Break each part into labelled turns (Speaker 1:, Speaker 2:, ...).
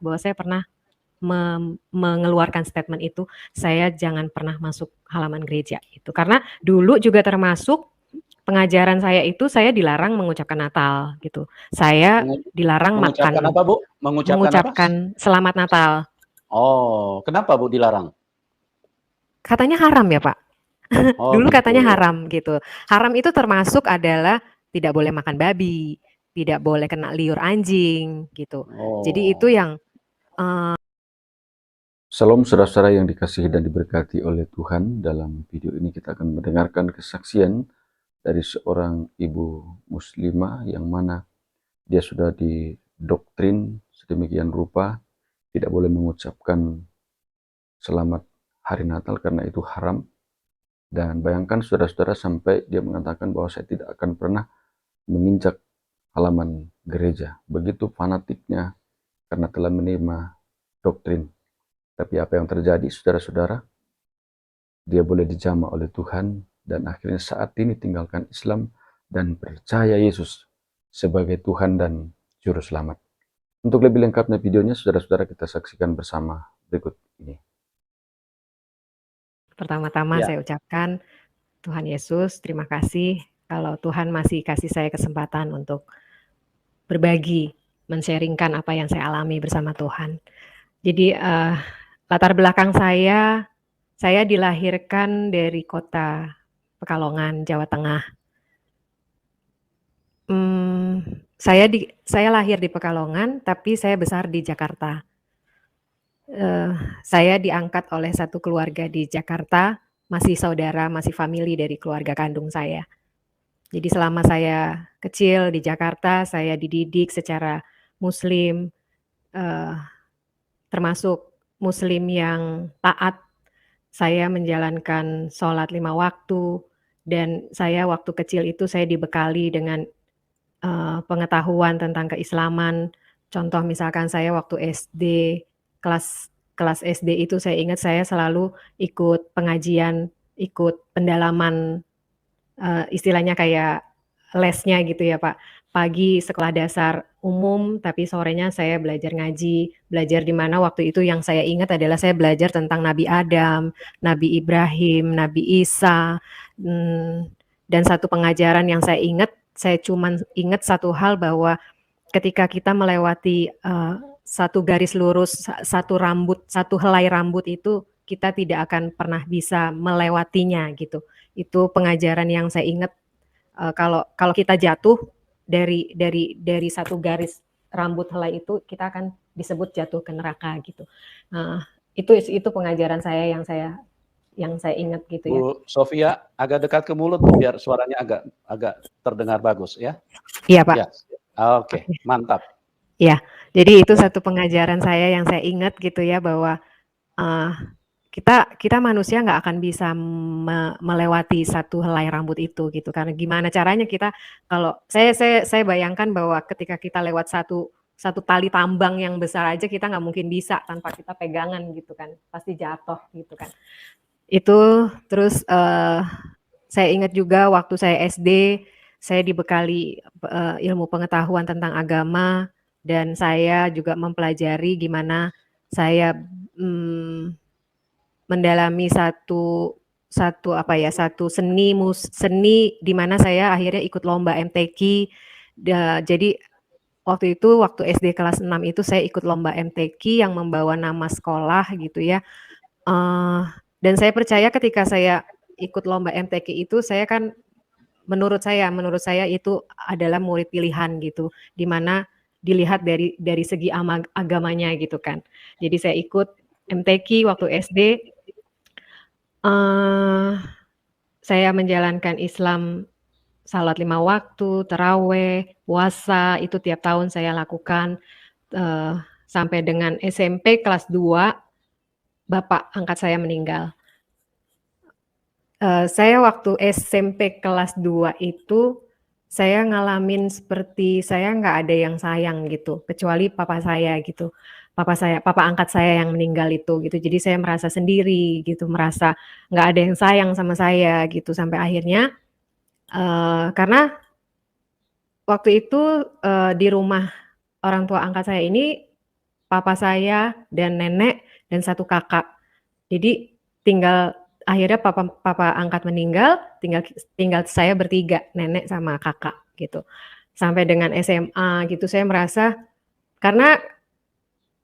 Speaker 1: bahwa saya pernah mengeluarkan statement itu, saya jangan pernah masuk halaman gereja itu. Karena dulu juga termasuk pengajaran saya itu saya dilarang mengucapkan Natal gitu. Saya dilarang
Speaker 2: Mengucapkan
Speaker 1: makan,
Speaker 2: apa, Bu? Mengucapkan apa?
Speaker 1: mengucapkan selamat Natal.
Speaker 2: Oh, kenapa, Bu, dilarang?
Speaker 1: Katanya haram ya, Pak.
Speaker 2: Oh,
Speaker 1: Dulu
Speaker 2: gitu.
Speaker 1: katanya haram gitu. Haram itu termasuk adalah tidak boleh makan babi, tidak boleh kena liur anjing gitu. Jadi itu
Speaker 2: Oh.
Speaker 1: yang
Speaker 3: Salam saudara-saudara yang dikasihi dan diberkati oleh Tuhan. Dalam video ini kita akan mendengarkan kesaksian dari seorang ibu muslimah yang mana dia sudah didoktrin sedemikian rupa tidak boleh mengucapkan selamat hari Natal karena itu haram. Dan bayangkan saudara-saudara sampai dia mengatakan bahwa saya tidak akan pernah menginjak halaman gereja. Begitu fanatiknya karena telah menerima doktrin. Tapi apa yang terjadi, saudara-saudara? Dia boleh dijamah oleh Tuhan dan akhirnya saat ini tinggalkan Islam dan percaya Yesus sebagai Tuhan dan Juru Selamat. Untuk lebih lengkapnya videonya, saudara-saudara kita saksikan bersama berikut ini.
Speaker 1: pertama-tama saya ucapkan Tuhan Yesus, terima kasih kalau Tuhan masih kasih saya kesempatan untuk berbagi, men-sharingkan apa yang saya alami bersama Tuhan. Jadi latar belakang saya dilahirkan dari kota Pekalongan, Jawa Tengah. Saya lahir di Pekalongan, tapi saya besar di Jakarta. Saya diangkat oleh satu keluarga di Jakarta, masih saudara, masih famili dari keluarga kandung saya. Jadi selama saya kecil di Jakarta, saya dididik secara Muslim, termasuk Muslim yang taat. Saya menjalankan sholat 5 waktu, dan saya waktu kecil itu saya dibekali dengan pengetahuan tentang keislaman. Contoh misalkan saya waktu SD, kelas SD itu saya ingat saya selalu ikut pengajian, ikut pendalaman, istilahnya kayak lesnya gitu ya Pak. Pagi sekolah dasar umum, tapi sorenya saya belajar ngaji, belajar di mana waktu itu yang saya ingat adalah saya belajar tentang Nabi Adam, Nabi Ibrahim, Nabi Isa, dan satu pengajaran yang saya ingat, saya cuman ingat satu hal bahwa ketika kita melewati satu garis lurus, satu rambut, satu helai rambut itu kita tidak akan pernah bisa melewatinya gitu. Itu pengajaran yang saya ingat. Kalau kita jatuh dari satu garis rambut helai itu, kita akan disebut jatuh ke neraka gitu. Itu pengajaran saya yang saya ingat gitu ya.
Speaker 2: Bu Sofia, agak dekat ke mulut Bu, biar suaranya agak terdengar bagus ya.
Speaker 1: Iya Pak.
Speaker 2: Ya. Oke, mantap.
Speaker 1: Ya, jadi itu satu pengajaran saya yang saya ingat gitu ya, bahwa kita manusia nggak akan bisa melewati satu helai rambut itu gitu. Karena gimana caranya kita, kalau saya bayangkan bahwa ketika kita lewat satu tali tambang yang besar aja kita nggak mungkin bisa tanpa kita pegangan gitu kan, pasti jatuh gitu kan. Itu terus saya ingat juga waktu saya SD, saya dibekali ilmu pengetahuan tentang agama, dan saya juga mempelajari gimana saya mendalami satu seni di mana saya akhirnya ikut lomba MTQ. Jadi waktu SD kelas 6 itu saya ikut lomba MTQ yang membawa nama sekolah gitu ya. Dan saya percaya ketika saya ikut lomba MTQ itu, saya kan menurut saya itu adalah murid pilihan gitu, di mana dilihat dari segi agamanya gitu kan. Jadi saya ikut MTQ waktu SD. Saya menjalankan Islam, salat 5 waktu, tarawih, puasa, itu tiap tahun saya lakukan, sampai dengan SMP kelas 2, bapak angkat saya meninggal. Saya waktu SMP kelas 2 itu, saya ngalamin seperti saya nggak ada yang sayang gitu, kecuali papa saya gitu. Papa angkat saya yang meninggal itu gitu. Jadi saya merasa sendiri gitu, merasa nggak ada yang sayang sama saya gitu. Sampai akhirnya karena waktu itu di rumah orang tua angkat saya ini papa saya dan nenek dan 1 kakak. Jadi akhirnya papa angkat meninggal, tinggal saya bertiga, nenek sama kakak gitu. Sampai dengan SMA gitu saya merasa karena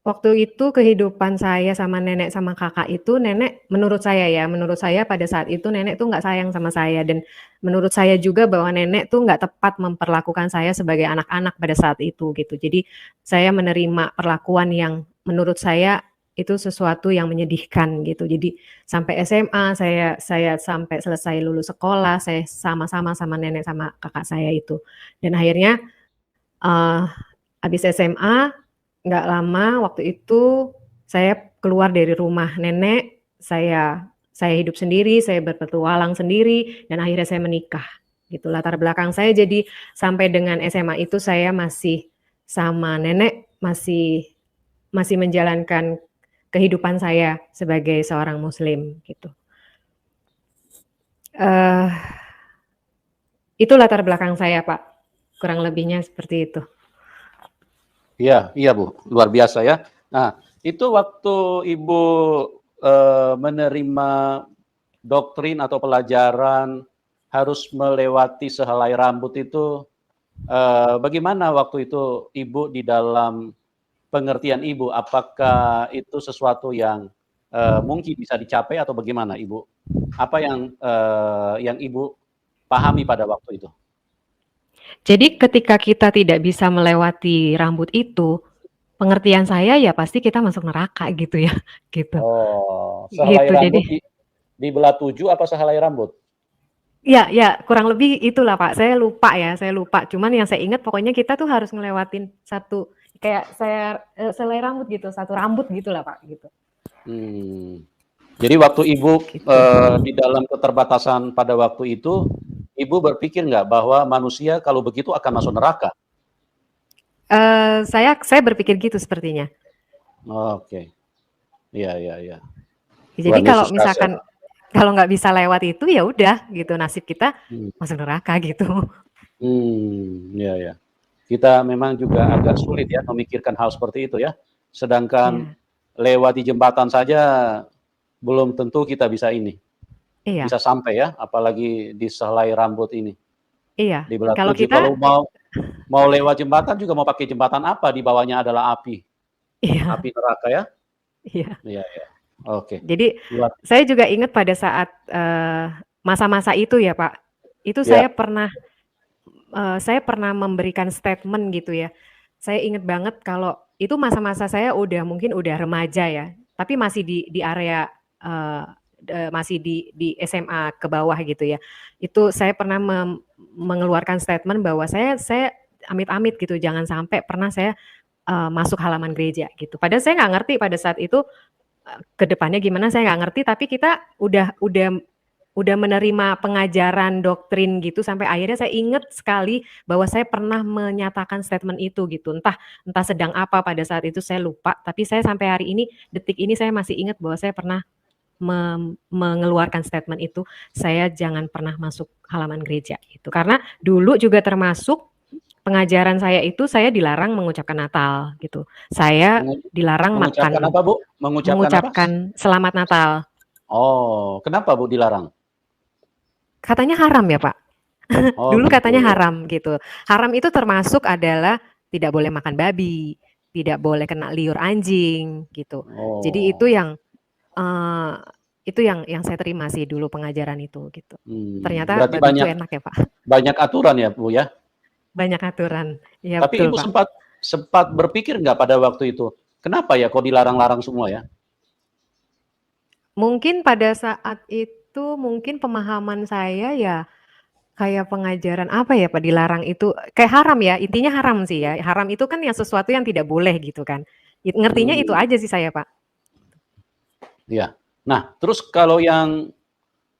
Speaker 1: waktu itu kehidupan saya sama nenek sama kakak itu menurut saya pada saat itu nenek tuh nggak sayang sama saya dan menurut saya juga bahwa nenek tuh nggak tepat memperlakukan saya sebagai anak-anak pada saat itu gitu. Jadi saya menerima perlakuan yang menurut saya itu sesuatu yang menyedihkan gitu. Jadi sampai SMA saya sampai selesai lulus sekolah, saya sama-sama sama nenek sama kakak saya itu. Dan akhirnya habis SMA nggak lama waktu itu saya keluar dari rumah nenek, saya hidup sendiri, saya berpetualang sendiri, dan akhirnya saya menikah, gitu. Latar belakang saya jadi sampai dengan SMA itu saya masih sama nenek, masih menjalankan kehidupan saya sebagai seorang muslim, gitu. Itu latar belakang saya, Pak. Kurang lebihnya seperti itu.
Speaker 2: Iya Bu, luar biasa ya. Nah, itu waktu Ibu menerima doktrin atau pelajaran harus melewati sehelai rambut itu, bagaimana waktu itu Ibu di dalam pengertian Ibu? Apakah itu sesuatu yang mungkin bisa dicapai atau bagaimana Ibu? Apa yang Ibu pahami pada waktu itu?
Speaker 1: Jadi ketika kita tidak bisa melewati rambut itu, pengertian saya ya pasti kita masuk neraka gitu ya, gitu.
Speaker 2: Oh, sehelai
Speaker 1: Gitu,
Speaker 2: rambut
Speaker 1: jadi
Speaker 2: dibelah 7 apa sehelai rambut?
Speaker 1: ya kurang lebih itulah Pak, saya lupa. Cuman yang saya ingat pokoknya kita tuh harus ngelewatin satu, kayak selai rambut gitu, 1 rambut gitulah Pak, gitu.
Speaker 2: Jadi waktu Ibu
Speaker 1: Gitu.
Speaker 2: di dalam keterbatasan pada waktu itu, Ibu berpikir nggak bahwa manusia kalau begitu akan masuk neraka?
Speaker 1: Saya berpikir gitu sepertinya.
Speaker 2: Oke. Iya.
Speaker 1: Jadi kalau misalkan kalau nggak bisa lewat itu ya udah gitu, nasib kita masuk neraka gitu.
Speaker 2: Iya. Kita memang juga agak sulit ya memikirkan hal seperti itu ya. Sedangkan lewati jembatan saja belum tentu kita bisa bisa sampai ya, apalagi di sehelai rambut ini.
Speaker 1: Iya.
Speaker 2: Di belah
Speaker 1: Kalau
Speaker 2: 7,
Speaker 1: kita
Speaker 2: kalau mau lewat jembatan juga mau pakai jembatan apa, di bawahnya adalah api.
Speaker 1: Iya.
Speaker 2: Api neraka ya.
Speaker 1: Iya.
Speaker 2: Oke.
Speaker 1: Jadi saya juga ingat pada saat masa-masa itu ya Pak, itu saya pernah memberikan statement gitu ya. Saya ingat banget kalau itu masa-masa saya mungkin udah remaja ya, tapi masih di area masih di SMA ke bawah gitu ya. Itu saya pernah mengeluarkan statement bahwa saya amit-amit gitu, jangan sampai pernah saya masuk halaman gereja gitu. Padahal saya nggak ngerti pada saat itu ke depannya gimana, saya nggak ngerti, tapi kita udah menerima pengajaran doktrin gitu sampai akhirnya saya ingat sekali bahwa saya pernah menyatakan statement itu gitu. Entah sedang apa pada saat itu saya lupa, tapi saya sampai hari ini, detik ini saya masih ingat bahwa saya pernah mengeluarkan statement itu, saya jangan pernah masuk halaman gereja gitu. Karena dulu juga termasuk pengajaran saya itu saya dilarang mengucapkan Natal gitu. Saya dilarang
Speaker 2: mengucapkan
Speaker 1: makan.
Speaker 2: Apa, Bu?
Speaker 1: Mengucapkan Selamat Natal.
Speaker 2: Oh, kenapa Bu dilarang?
Speaker 1: Katanya haram ya Pak. Dulu
Speaker 2: gitu.
Speaker 1: katanya haram gitu. Haram itu termasuk adalah tidak boleh makan babi, tidak boleh kena liur anjing gitu. Jadi itu yang saya terima sih dulu pengajaran itu gitu. Ternyata
Speaker 2: Berarti
Speaker 1: babi itu enak ya Pak.
Speaker 2: Banyak aturan ya Bu ya?
Speaker 1: Banyak aturan. Ya,
Speaker 2: Tapi
Speaker 1: betul,
Speaker 2: Ibu
Speaker 1: Pak.
Speaker 2: sempat berpikir nggak pada waktu itu, kenapa ya kok dilarang-larang semua ya?
Speaker 1: Mungkin pada saat itu mungkin pemahaman saya ya kayak pengajaran apa ya Pak, dilarang itu kayak haram ya, intinya haram sih ya. Haram itu kan yang sesuatu yang tidak boleh gitu kan. Ngertinya itu aja sih saya Pak.
Speaker 2: Iya. Nah, terus kalau yang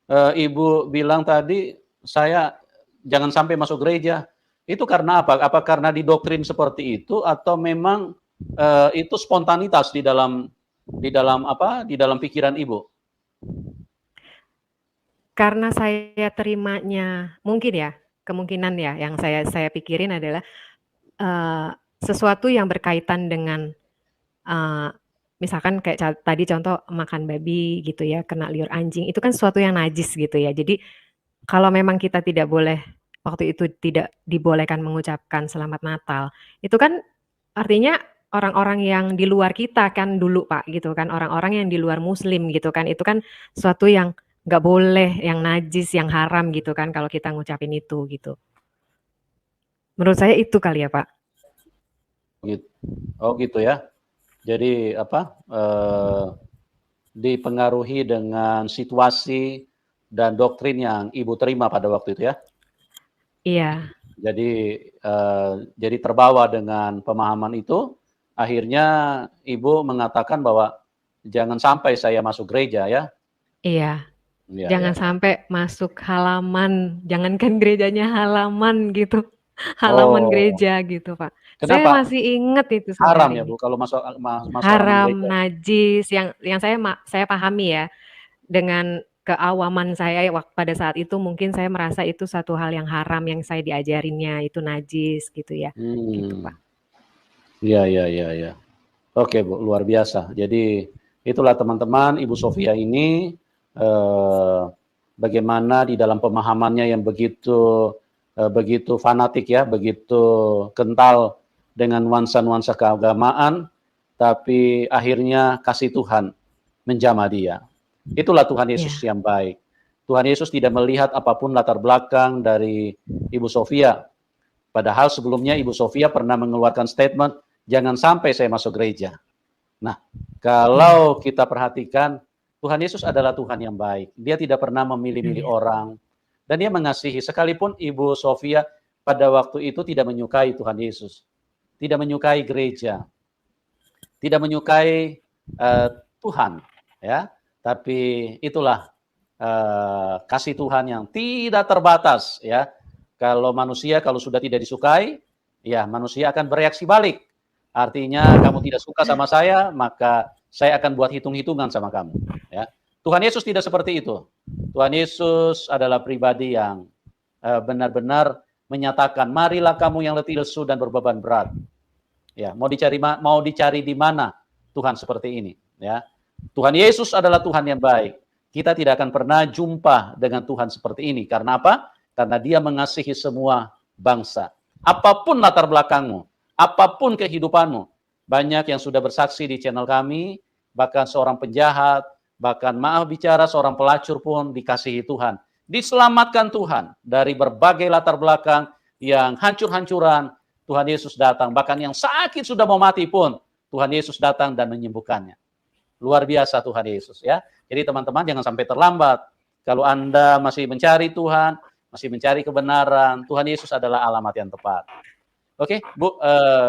Speaker 2: Ibu bilang tadi, saya jangan sampai masuk gereja, itu karena apa? Apa karena didoktrin seperti itu atau memang itu spontanitas di dalam pikiran Ibu?
Speaker 1: Karena saya terimanya mungkin ya, kemungkinan ya yang saya pikirin adalah sesuatu yang berkaitan dengan misalkan kayak tadi contoh makan babi gitu ya, kena liur anjing, itu kan sesuatu yang najis gitu ya. Jadi kalau memang kita tidak boleh waktu itu tidak dibolehkan mengucapkan selamat Natal, itu kan artinya orang-orang yang di luar kita kan dulu Pak, gitu kan, orang-orang yang di luar muslim gitu kan, itu kan suatu yang nggak boleh, yang najis, yang haram gitu kan kalau kita ngucapin itu gitu. Menurut saya itu kali ya Pak.
Speaker 2: Gitu. Oh gitu ya. Jadi dipengaruhi dengan situasi dan doktrin yang Ibu terima pada waktu itu ya.
Speaker 1: Iya.
Speaker 2: Jadi terbawa dengan pemahaman itu, akhirnya Ibu mengatakan bahwa jangan sampai saya masuk gereja ya.
Speaker 1: Iya.
Speaker 2: Ya,
Speaker 1: Jangan
Speaker 2: ya.
Speaker 1: sampai masuk halaman, jangankan gerejanya halaman gitu, halaman gereja gitu Pak. Saya
Speaker 2: Kenapa?
Speaker 1: masih inget itu sampai
Speaker 2: Haram
Speaker 1: hari
Speaker 2: ya
Speaker 1: ini.
Speaker 2: Bu kalau masuk halaman
Speaker 1: Haram,
Speaker 2: gereja?
Speaker 1: najis, yang saya pahami ya, dengan keawaman saya pada saat itu mungkin saya merasa itu satu hal yang haram yang saya diajarinnya, itu najis gitu ya, gitu Pak.
Speaker 2: Iya, iya, iya, iya. Oke Bu, luar biasa. Jadi itulah teman-teman, Ibu Sofia ini bagaimana di dalam pemahamannya yang begitu fanatik ya, begitu kental dengan nuansa-nuansa keagamaan, tapi akhirnya kasih Tuhan menjamah dia. Itulah Tuhan Yesus yang baik. Tuhan Yesus tidak melihat apapun latar belakang dari Ibu Sofia. Padahal sebelumnya Ibu Sofia pernah mengeluarkan statement, jangan sampai saya masuk gereja. Nah, kalau kita perhatikan, Tuhan Yesus adalah Tuhan yang baik. Dia tidak pernah memilih-milih orang. Dan dia mengasihi, sekalipun Ibu Sofia pada waktu itu tidak menyukai Tuhan Yesus. Tidak menyukai gereja. Tidak menyukai Tuhan. Ya, tapi itulah kasih Tuhan yang tidak terbatas. Ya, kalau manusia kalau sudah tidak disukai, ya manusia akan bereaksi balik. Artinya kamu tidak suka sama saya, maka saya akan buat hitung-hitungan sama kamu. Ya. Tuhan Yesus tidak seperti itu. Tuhan Yesus adalah pribadi yang benar-benar menyatakan, marilah kamu yang letih lesu dan berbeban berat. Ya, mau dicari di mana Tuhan seperti ini. Ya, Tuhan Yesus adalah Tuhan yang baik. Kita tidak akan pernah jumpa dengan Tuhan seperti ini. Karena apa? Karena Dia mengasihi semua bangsa. Apapun latar belakangmu, apapun kehidupanmu. Banyak yang sudah bersaksi di channel kami, bahkan seorang penjahat, bahkan maaf bicara seorang pelacur pun dikasihi Tuhan. Diselamatkan Tuhan dari berbagai latar belakang yang hancur-hancuran. Tuhan Yesus datang, bahkan yang sakit sudah mau mati pun Tuhan Yesus datang dan menyembuhkannya. Luar biasa Tuhan Yesus ya. Jadi teman-teman jangan sampai terlambat. Kalau Anda masih mencari Tuhan, masih mencari kebenaran, Tuhan Yesus adalah alamat yang tepat. Oke, Bu,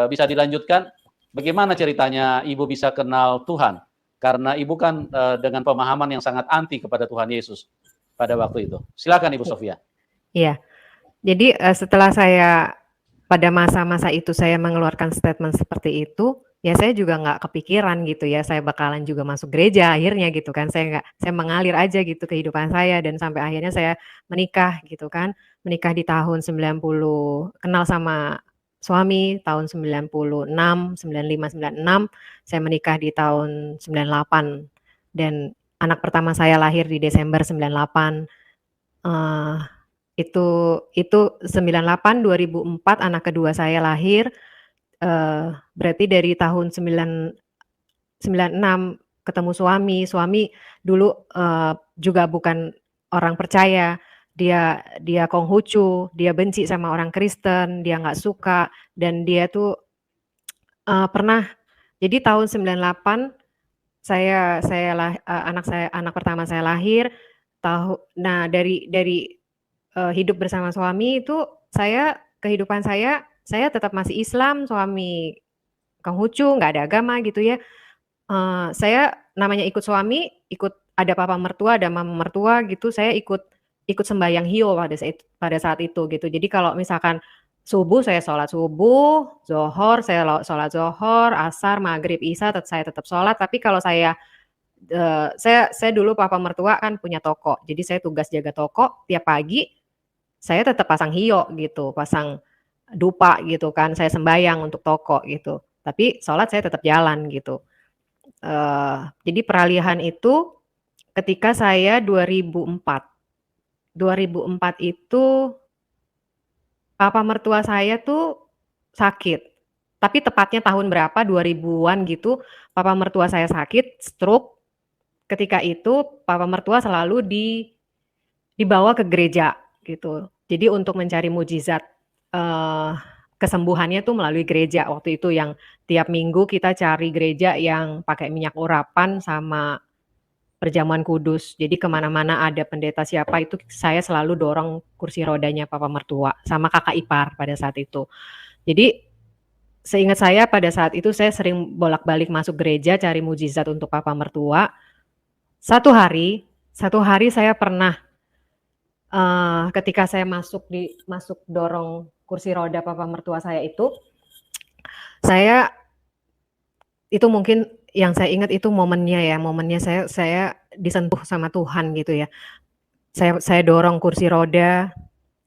Speaker 2: bisa dilanjutkan. Bagaimana ceritanya Ibu bisa kenal Tuhan? Karena Ibu kan dengan pemahaman yang sangat anti kepada Tuhan Yesus pada waktu itu. Silakan Ibu Sofia.
Speaker 1: Iya, jadi setelah saya pada masa-masa itu saya mengeluarkan statement seperti itu, ya saya juga nggak kepikiran gitu ya, saya bakalan juga masuk gereja akhirnya gitu kan, saya mengalir aja gitu kehidupan saya dan sampai akhirnya saya menikah gitu kan, menikah di tahun 90, kenal sama suami tahun 96, 95, 96, saya menikah di tahun 98 dan anak pertama saya lahir di Desember 98. Itu 98, 2004 anak kedua saya lahir, berarti dari tahun 96 ketemu suami dulu, juga bukan orang percaya, dia Konghucu, dia benci sama orang Kristen, dia nggak suka dan dia tuh, pernah jadi tahun 98 anak pertama saya lahir, nah dari hidup bersama suami itu kehidupan saya tetap masih Islam, suami Konghucu, nggak ada agama gitu ya. Saya namanya ikut suami, ada papa mertua, ada mama mertua gitu, saya ikut sembahyang hio pada saat itu gitu. Jadi kalau misalkan subuh saya sholat subuh, zohor saya sholat zohor, asar, maghrib, isya saya tetap sholat. Tapi kalau saya dulu papa mertua kan punya toko, jadi saya tugas jaga toko tiap pagi. Saya tetap pasang hio gitu, pasang dupa gitu kan, saya sembahyang untuk toko gitu. tapi sholat saya tetap jalan gitu. Jadi peralihan itu ketika saya 2004. 2004 itu papa mertua saya tuh sakit, tapi tepatnya tahun berapa, 2000-an gitu, papa mertua saya sakit, stroke. Ketika itu papa mertua selalu dibawa ke gereja gitu. Jadi untuk mencari mujizat, kesembuhannya tuh melalui gereja waktu itu, yang tiap minggu kita cari gereja yang pakai minyak urapan sama perjamuan kudus. Jadi kemana-mana ada pendeta siapa itu saya selalu dorong kursi rodanya papa mertua sama kakak ipar pada saat itu. Jadi seingat saya pada saat itu saya sering bolak-balik masuk gereja cari mujizat untuk papa mertua. Satu hari saya pernah ketika saya masuk dorong kursi roda papa mertua saya itu mungkin yang saya ingat itu momennya saya disentuh sama Tuhan gitu ya. Saya dorong kursi roda,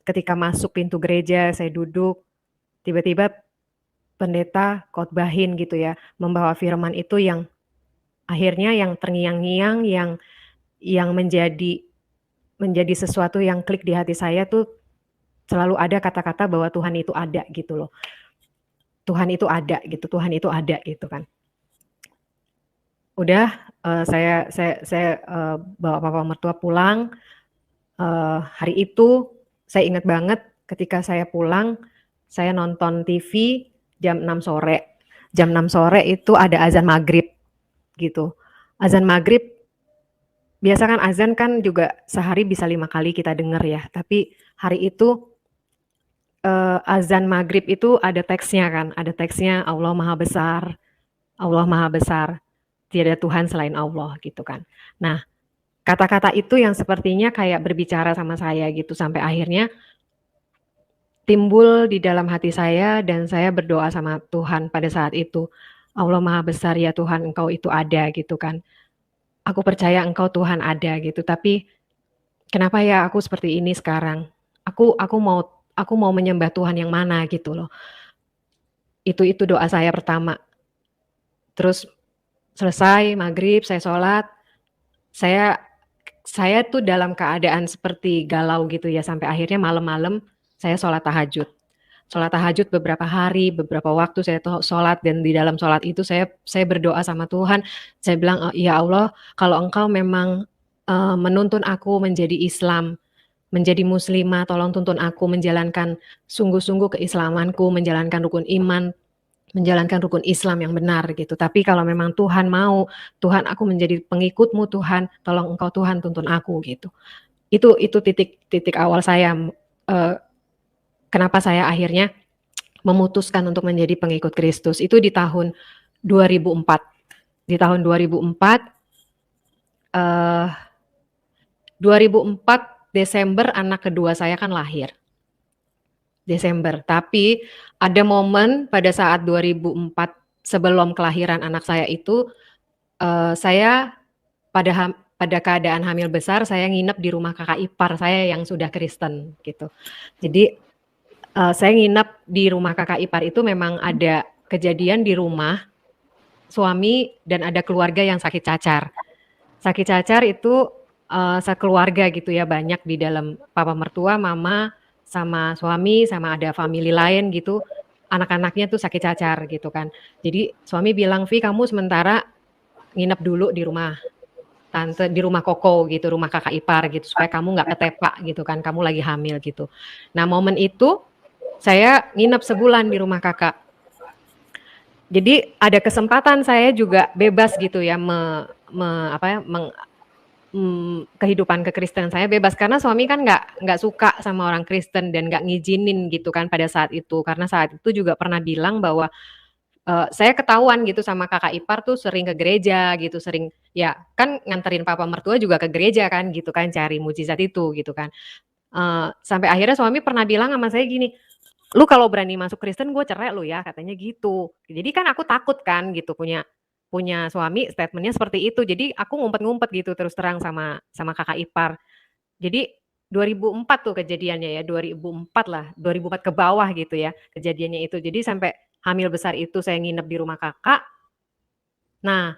Speaker 1: ketika masuk pintu gereja saya duduk, tiba-tiba pendeta khotbahin gitu ya, membawa firman itu yang akhirnya yang terngiang-ngiang, yang menjadi sesuatu yang klik di hati saya tuh selalu ada kata-kata bahwa Tuhan itu ada gitu loh. Tuhan itu ada gitu kan. Udah saya bawa papa mertua pulang. Hari itu saya ingat banget ketika saya pulang, saya nonton TV jam 6 sore. Jam 6 sore itu ada azan maghrib gitu. Azan maghrib, biasa kan azan kan juga sehari bisa 5 kali kita dengar ya, tapi hari itu azan maghrib itu ada teksnya kan, ada teksnya Allah Maha Besar, tiada Tuhan selain Allah gitu kan. Nah, kata-kata itu yang sepertinya kayak berbicara sama saya gitu, sampai akhirnya timbul di dalam hati saya dan saya berdoa sama Tuhan pada saat itu, Allah Maha Besar ya Tuhan, Engkau itu ada gitu kan. Aku percaya Engkau Tuhan ada gitu, tapi kenapa ya aku seperti ini sekarang? Aku mau menyembah Tuhan yang mana gitu loh. Itu doa saya pertama. Terus selesai maghrib, saya sholat, saya tuh dalam keadaan seperti galau gitu ya, sampai akhirnya malam-malam saya sholat tahajud. Sholat tahajud beberapa hari, beberapa waktu saya sholat, dan di dalam sholat itu saya berdoa sama Tuhan. Saya bilang, ya Allah, kalau Engkau memang menuntun aku menjadi Islam, menjadi muslimah, tolong tuntun aku menjalankan sungguh-sungguh keislamanku, menjalankan rukun iman, menjalankan rukun Islam yang benar gitu. Tapi kalau memang Tuhan mau, Tuhan aku menjadi pengikutmu Tuhan, tolong Engkau Tuhan tuntun aku gitu. Itu titik awal saya, kenapa saya akhirnya memutuskan untuk menjadi pengikut Kristus. Itu di tahun 2004. Di tahun 2004 Desember anak kedua saya kan lahir. Desember. Tapi ada momen pada saat 2004 sebelum kelahiran anak saya itu, saya pada keadaan hamil besar, saya nginep di rumah kakak ipar saya yang sudah Kristen gitu. Jadi saya nginep di rumah kakak ipar itu memang ada kejadian di rumah suami dan ada keluarga yang sakit cacar. Sakit cacar itu sekeluarga gitu ya, banyak di dalam, papa mertua, mama, sama suami, sama ada family lain gitu, anak-anaknya tuh sakit cacar gitu kan. Jadi suami bilang, "Vi, kamu sementara nginep dulu di rumah tante, di rumah koko gitu, rumah kakak ipar gitu, supaya kamu nggak ketepak gitu kan, kamu lagi hamil gitu." Nah momen itu saya nginep sebulan di rumah kakak. Jadi ada kesempatan saya juga bebas gitu ya, kehidupan kekristenan saya bebas, karena suami kan nggak suka sama orang Kristen dan nggak ngizinin gitu kan pada saat itu, karena saat itu juga pernah bilang bahwa saya ketahuan gitu sama kakak ipar tuh sering ke gereja gitu, sering ya kan nganterin papa mertua juga ke gereja kan gitu kan, cari mujizat itu gitu kan. Sampai akhirnya suami pernah bilang sama saya gini, "Lu kalau berani masuk Kristen gue cerai lu ya," katanya gitu. Jadi kan aku takut kan gitu, punya suami statement-nya seperti itu. Jadi aku ngumpet-ngumpet gitu terus terang sama kakak ipar. Jadi 2004 tuh kejadiannya ya, 2004 lah, 2004 ke bawah gitu ya kejadiannya itu. Jadi sampai hamil besar itu saya nginep di rumah kakak. Nah,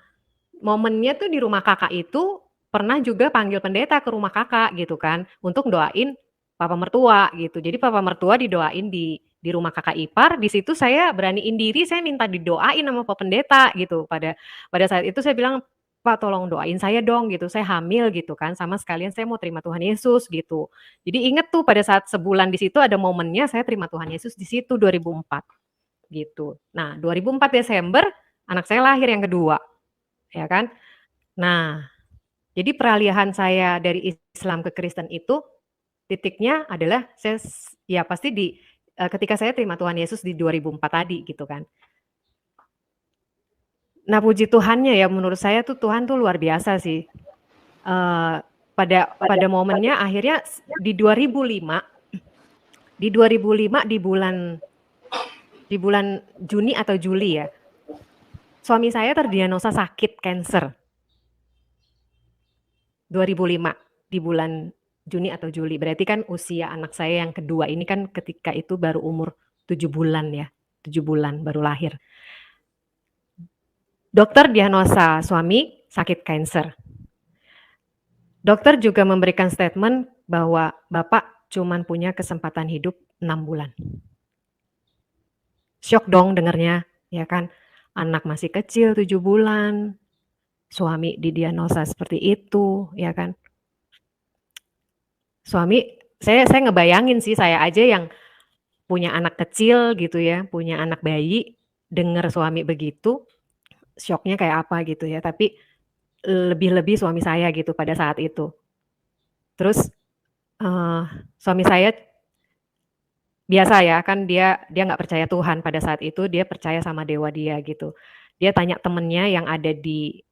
Speaker 1: momennya tuh di rumah kakak itu pernah juga panggil pendeta ke rumah kakak gitu kan, untuk doain papa mertua gitu. Jadi papa mertua didoain di rumah kakak ipar, di situ saya beraniin diri, saya minta didoain sama pak pendeta gitu. Pada saat itu saya bilang, "Pak tolong doain saya dong," gitu, "saya hamil," gitu kan, "sama sekalian saya mau terima Tuhan Yesus," gitu. Jadi inget tuh pada saat sebulan di situ ada momennya saya terima Tuhan Yesus di situ 2004 gitu. Nah 2004 Desember anak saya lahir yang kedua, ya kan. Nah, jadi peralihan saya dari Islam ke Kristen itu, titiknya adalah ya pasti ketika saya terima Tuhan Yesus di 2004 tadi gitu kan. Nah puji Tuhannya ya menurut saya tuh Tuhan tuh luar biasa sih. Pada momennya akhirnya di 2005 di bulan Juni atau Juli ya, suami saya terdiagnosa sakit kanker. 2005 di bulan Juni atau Juli, berarti kan usia anak saya yang kedua ini kan ketika itu baru umur 7 bulan ya, 7 bulan baru lahir. Dokter diagnosa suami sakit kanker. Dokter juga memberikan statement bahwa Bapak cuman punya kesempatan hidup 6 bulan. Syok dong dengernya, ya kan. Anak masih kecil 7 bulan, suami didiagnosa seperti itu, ya kan. Suami, saya ngebayangin sih, saya aja yang punya anak kecil gitu ya, punya anak bayi, denger suami begitu, syoknya kayak apa gitu ya. Tapi lebih-lebih suami saya gitu pada saat itu. Terus suami saya biasa ya, kan dia nggak percaya Tuhan pada saat itu, dia percaya sama dewa dia gitu. Dia tanya temennya yang ada di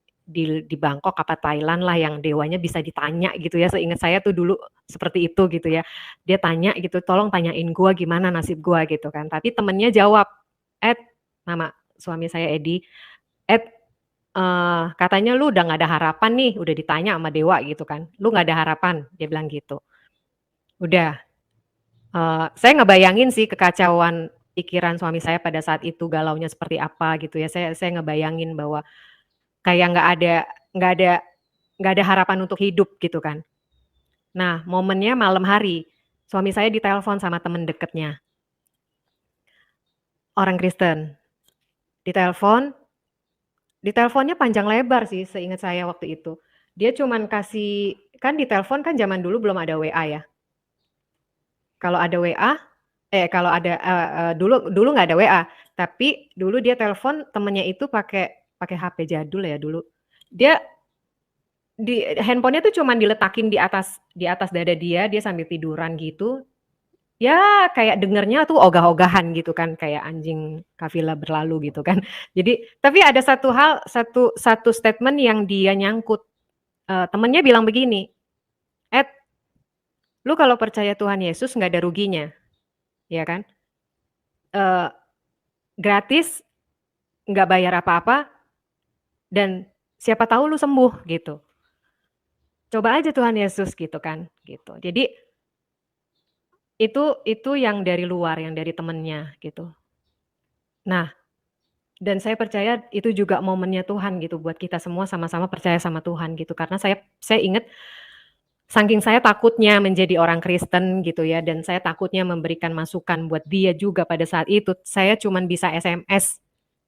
Speaker 1: Bangkok apa Thailand lah yang dewanya bisa ditanya gitu ya, seingat saya tuh dulu seperti itu gitu ya. Dia tanya gitu, "Tolong tanyain gua gimana nasib gua," gitu kan. Tapi temennya jawab, "Ed," nama suami saya Edi, "Ed, katanya lu udah nggak ada harapan nih, udah ditanya sama dewa," gitu kan, "Lu nggak ada harapan," dia bilang gitu. Udah, saya ngebayangin sih kekacauan pikiran suami saya pada saat itu, galaunya seperti apa gitu ya, saya ngebayangin bahwa kayak nggak ada harapan untuk hidup gitu kan. Nah, momennya malam hari, suami saya ditelepon sama temen deketnya. Orang Kristen. Diteleponnya panjang lebar sih seingat saya waktu itu. Dia cuman kasih, kan ditelepon kan zaman dulu belum ada WA ya. Kalau ada WA, kalau ada dulu nggak ada WA, tapi dulu dia telepon temennya itu pakai HP jadul ya dulu. Dia handphonenya tuh cuman diletakin di atas dada dia sambil tiduran gitu. Ya kayak dengernya tuh ogah-ogahan gitu kan, kayak anjing kafilah berlalu gitu kan. Jadi tapi ada satu statement yang dia nyangkut. Temennya bilang begini, "Ed, lu kalau percaya Tuhan Yesus nggak ada ruginya, ya kan? Gratis, nggak bayar apa-apa, dan siapa tahu lu sembuh," gitu. "Coba aja Tuhan Yesus," gitu kan, gitu. Jadi itu yang dari luar, yang dari temennya gitu. Nah, dan saya percaya itu juga momennya Tuhan gitu buat kita semua sama-sama percaya sama Tuhan gitu. Karena saya ingat saking saya takutnya menjadi orang Kristen gitu ya, dan saya takutnya memberikan masukan buat dia juga pada saat itu, saya cuman bisa SMS.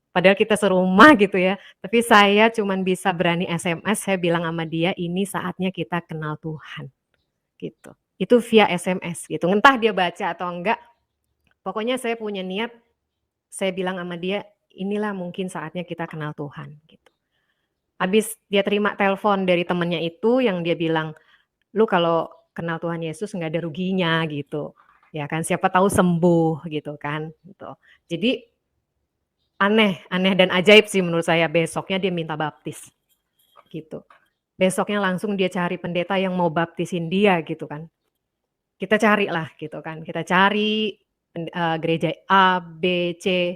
Speaker 1: Padahal kita serumah gitu ya, tapi saya cuman bisa berani SMS, saya bilang sama dia, "Ini saatnya kita kenal Tuhan," gitu. Itu via SMS gitu, entah dia baca atau enggak, pokoknya saya punya niat, saya bilang sama dia, "Inilah mungkin saatnya kita kenal Tuhan," gitu. Habis dia terima telepon dari temennya itu yang dia bilang, "Lu kalau kenal Tuhan Yesus nggak ada ruginya," gitu. Ya kan, siapa tahu sembuh gitu kan, gitu. Jadi aneh dan ajaib sih menurut saya, besoknya dia minta baptis, gitu. Besoknya langsung dia cari pendeta yang mau baptisin dia gitu kan. Kita cari lah gitu kan, kita cari gereja A, B, C,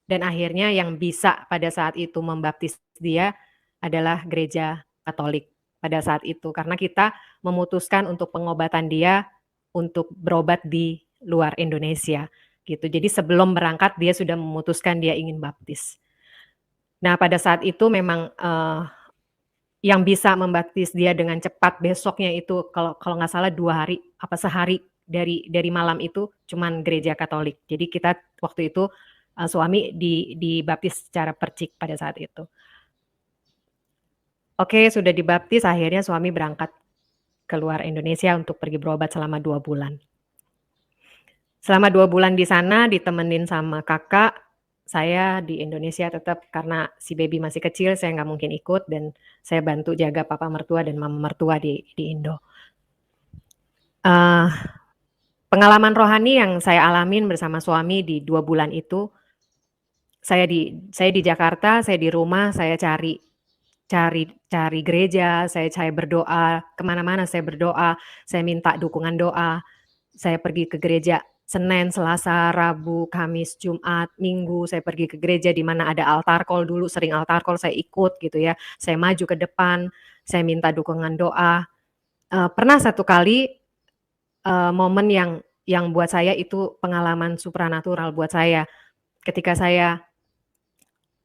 Speaker 1: dan akhirnya yang bisa pada saat itu membaptis dia adalah gereja Katolik pada saat itu. Karena kita memutuskan untuk pengobatan dia untuk berobat di luar Indonesia. gitu. Jadi sebelum berangkat dia sudah memutuskan dia ingin baptis. Nah pada saat itu memang, yang bisa membaptis dia dengan cepat besoknya itu kalau nggak salah 2 hari apa sehari dari malam itu cuman gereja Katolik. Jadi kita waktu itu, suami dibaptis secara percik pada saat itu. Oke, sudah dibaptis akhirnya suami berangkat keluar Indonesia untuk pergi berobat selama 2 bulan. Selama 2 bulan di sana ditemenin sama kakak, saya di Indonesia tetap karena si baby masih kecil saya nggak mungkin ikut dan saya bantu jaga papa mertua dan mama mertua di Indo. Pengalaman rohani yang saya alamin bersama suami di 2 bulan itu, saya di Jakarta, saya di rumah, saya cari gereja, saya berdoa, kemana-mana saya berdoa, saya minta dukungan doa, saya pergi ke gereja Senin, Selasa, Rabu, Kamis, Jumat, Minggu, saya pergi ke gereja di mana ada altar call dulu, sering altar call saya ikut gitu ya, saya maju ke depan, saya minta dukungan doa. Pernah satu kali, momen yang buat saya itu pengalaman supranatural buat saya, ketika saya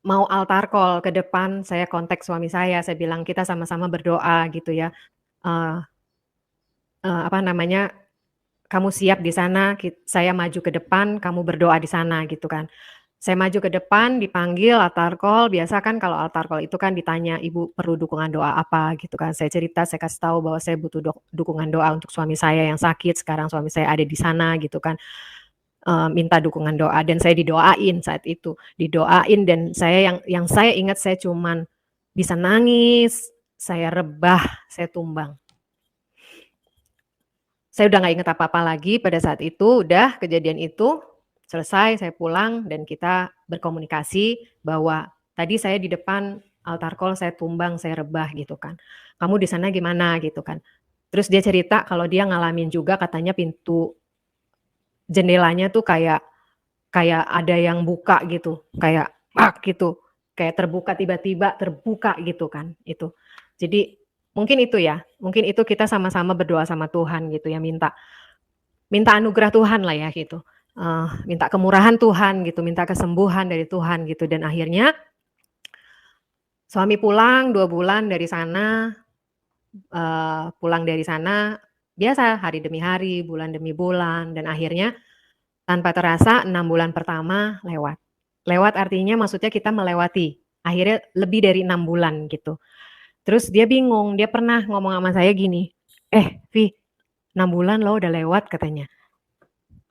Speaker 1: mau altar call ke depan, saya kontak suami saya bilang, "Kita sama-sama berdoa," gitu ya, "kamu siap di sana, saya maju ke depan, kamu berdoa di sana," gitu kan. Saya maju ke depan, dipanggil altar call, biasa kan kalau altar call itu kan ditanya, "Ibu perlu dukungan doa apa?" Gitu kan. Saya cerita, saya kasih tahu bahwa saya butuh dukungan doa untuk suami saya yang sakit, sekarang suami saya ada di sana gitu kan. Minta dukungan doa dan saya didoain saat itu, didoain dan saya yang saya ingat saya cuman bisa nangis, saya rebah, saya tumbang. Saya udah nggak inget apa-apa lagi pada saat itu, udah kejadian itu selesai, saya pulang dan kita berkomunikasi bahwa tadi saya di depan altar call saya tumbang, saya rebah gitu kan. "Kamu di sana gimana?" Gitu kan. Terus dia cerita kalau dia ngalamin juga katanya pintu jendelanya tuh kayak ada yang buka gitu, kayak gitu, kayak terbuka tiba-tiba terbuka gitu kan, itu. Jadi mungkin itu ya, mungkin itu kita sama-sama berdoa sama Tuhan gitu ya, minta anugerah Tuhan lah ya gitu, minta kemurahan Tuhan gitu, minta kesembuhan dari Tuhan gitu dan akhirnya suami pulang 2 bulan dari sana, pulang dari sana biasa hari demi hari, bulan demi bulan dan akhirnya tanpa terasa 6 bulan pertama lewat. Lewat artinya maksudnya kita melewati, akhirnya lebih dari 6 bulan gitu. Terus dia bingung, dia pernah ngomong sama saya gini, Vi, 6 bulan loh udah lewat," katanya.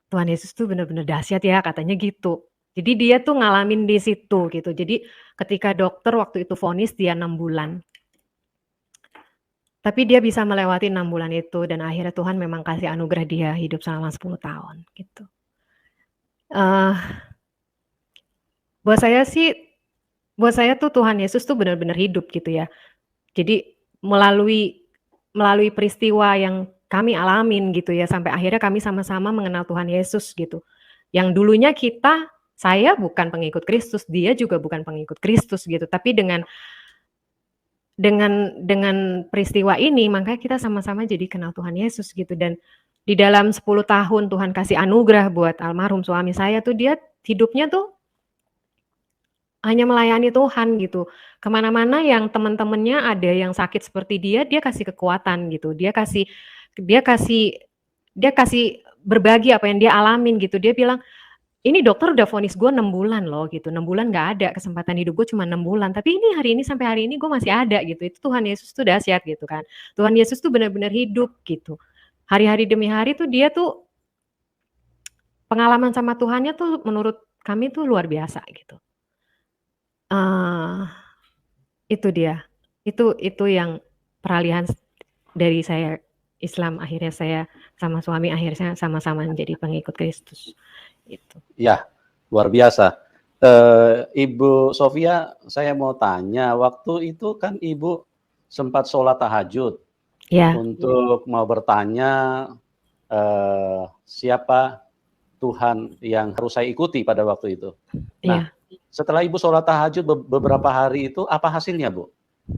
Speaker 1: "Tuhan Yesus tuh bener-bener dahsyat ya," katanya gitu. Jadi dia tuh ngalamin di situ gitu. Jadi ketika dokter waktu itu vonis dia 6 bulan. Tapi dia bisa melewati 6 bulan itu dan akhirnya Tuhan memang kasih anugerah dia hidup selama 10 tahun gitu. Buat saya tuh Tuhan Yesus tuh benar-benar hidup gitu ya. Jadi melalui peristiwa yang kami alamin gitu ya, sampai akhirnya kami sama-sama mengenal Tuhan Yesus gitu. Yang dulunya saya bukan pengikut Kristus, dia juga bukan pengikut Kristus gitu. Tapi dengan peristiwa ini makanya kita sama-sama jadi kenal Tuhan Yesus gitu dan di dalam 10 tahun Tuhan kasih anugerah buat almarhum suami saya tuh dia hidupnya tuh hanya melayani Tuhan gitu. Kemana-mana yang teman-temannya ada yang sakit seperti dia kasih kekuatan gitu. Dia kasih berbagi apa yang dia alamin gitu. Dia bilang, "Ini dokter udah vonis gue 6 bulan loh," gitu. 6 bulan nggak ada, kesempatan hidup gue cuma 6 bulan. Tapi ini hari ini sampai hari ini gue masih ada gitu. Itu Tuhan Yesus tuh dahsyat gitu kan. Tuhan Yesus tuh benar-benar hidup gitu. Hari-hari demi hari tuh dia tuh pengalaman sama Tuhannya tuh menurut kami tuh luar biasa gitu. Itu dia. Itu yang peralihan dari saya Islam, akhirnya saya sama suami akhirnya sama-sama menjadi pengikut Kristus. Itu.
Speaker 2: Ya, luar biasa. Ibu Sofia, saya mau tanya, waktu itu kan Ibu sempat sholat tahajud
Speaker 1: Ya.
Speaker 2: untuk mau bertanya siapa Tuhan yang harus saya ikuti pada waktu itu. Nah, setelah Ibu sholat tahajud beberapa hari itu, apa hasilnya, Bu?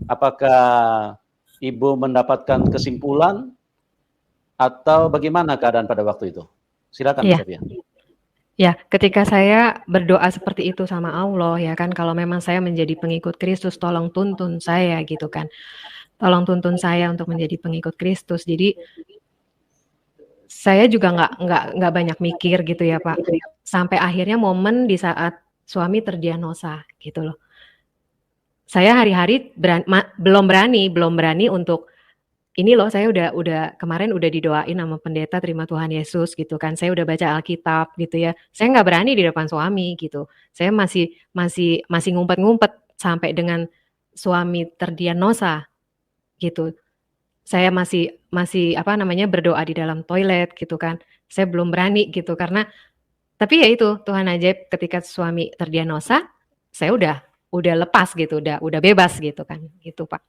Speaker 2: Apakah Ibu mendapatkan kesimpulan atau bagaimana keadaan pada waktu itu? Silakan, Bu Sofia.
Speaker 1: Ya, ketika saya berdoa seperti itu sama Allah ya kan, kalau memang saya menjadi pengikut Kristus, tolong tuntun saya gitu kan. Tolong tuntun saya untuk menjadi pengikut Kristus. Jadi saya juga nggak banyak mikir gitu ya Pak. Sampai akhirnya momen di saat suami terdiagnosa gitu loh. Saya hari-hari belum berani untuk ini loh, saya udah kemarin udah didoain sama pendeta terima Tuhan Yesus gitu kan, saya udah baca Alkitab gitu ya, saya nggak berani di depan suami gitu. Saya masih ngumpet-ngumpet sampai dengan suami terdiagnosa gitu. Saya masih masih apa namanya, berdoa di dalam toilet gitu kan, saya belum berani gitu karena tapi ya itu, Tuhan ajaib ketika suami terdiagnosa, saya udah lepas gitu, udah bebas gitu kan, gitu Pak.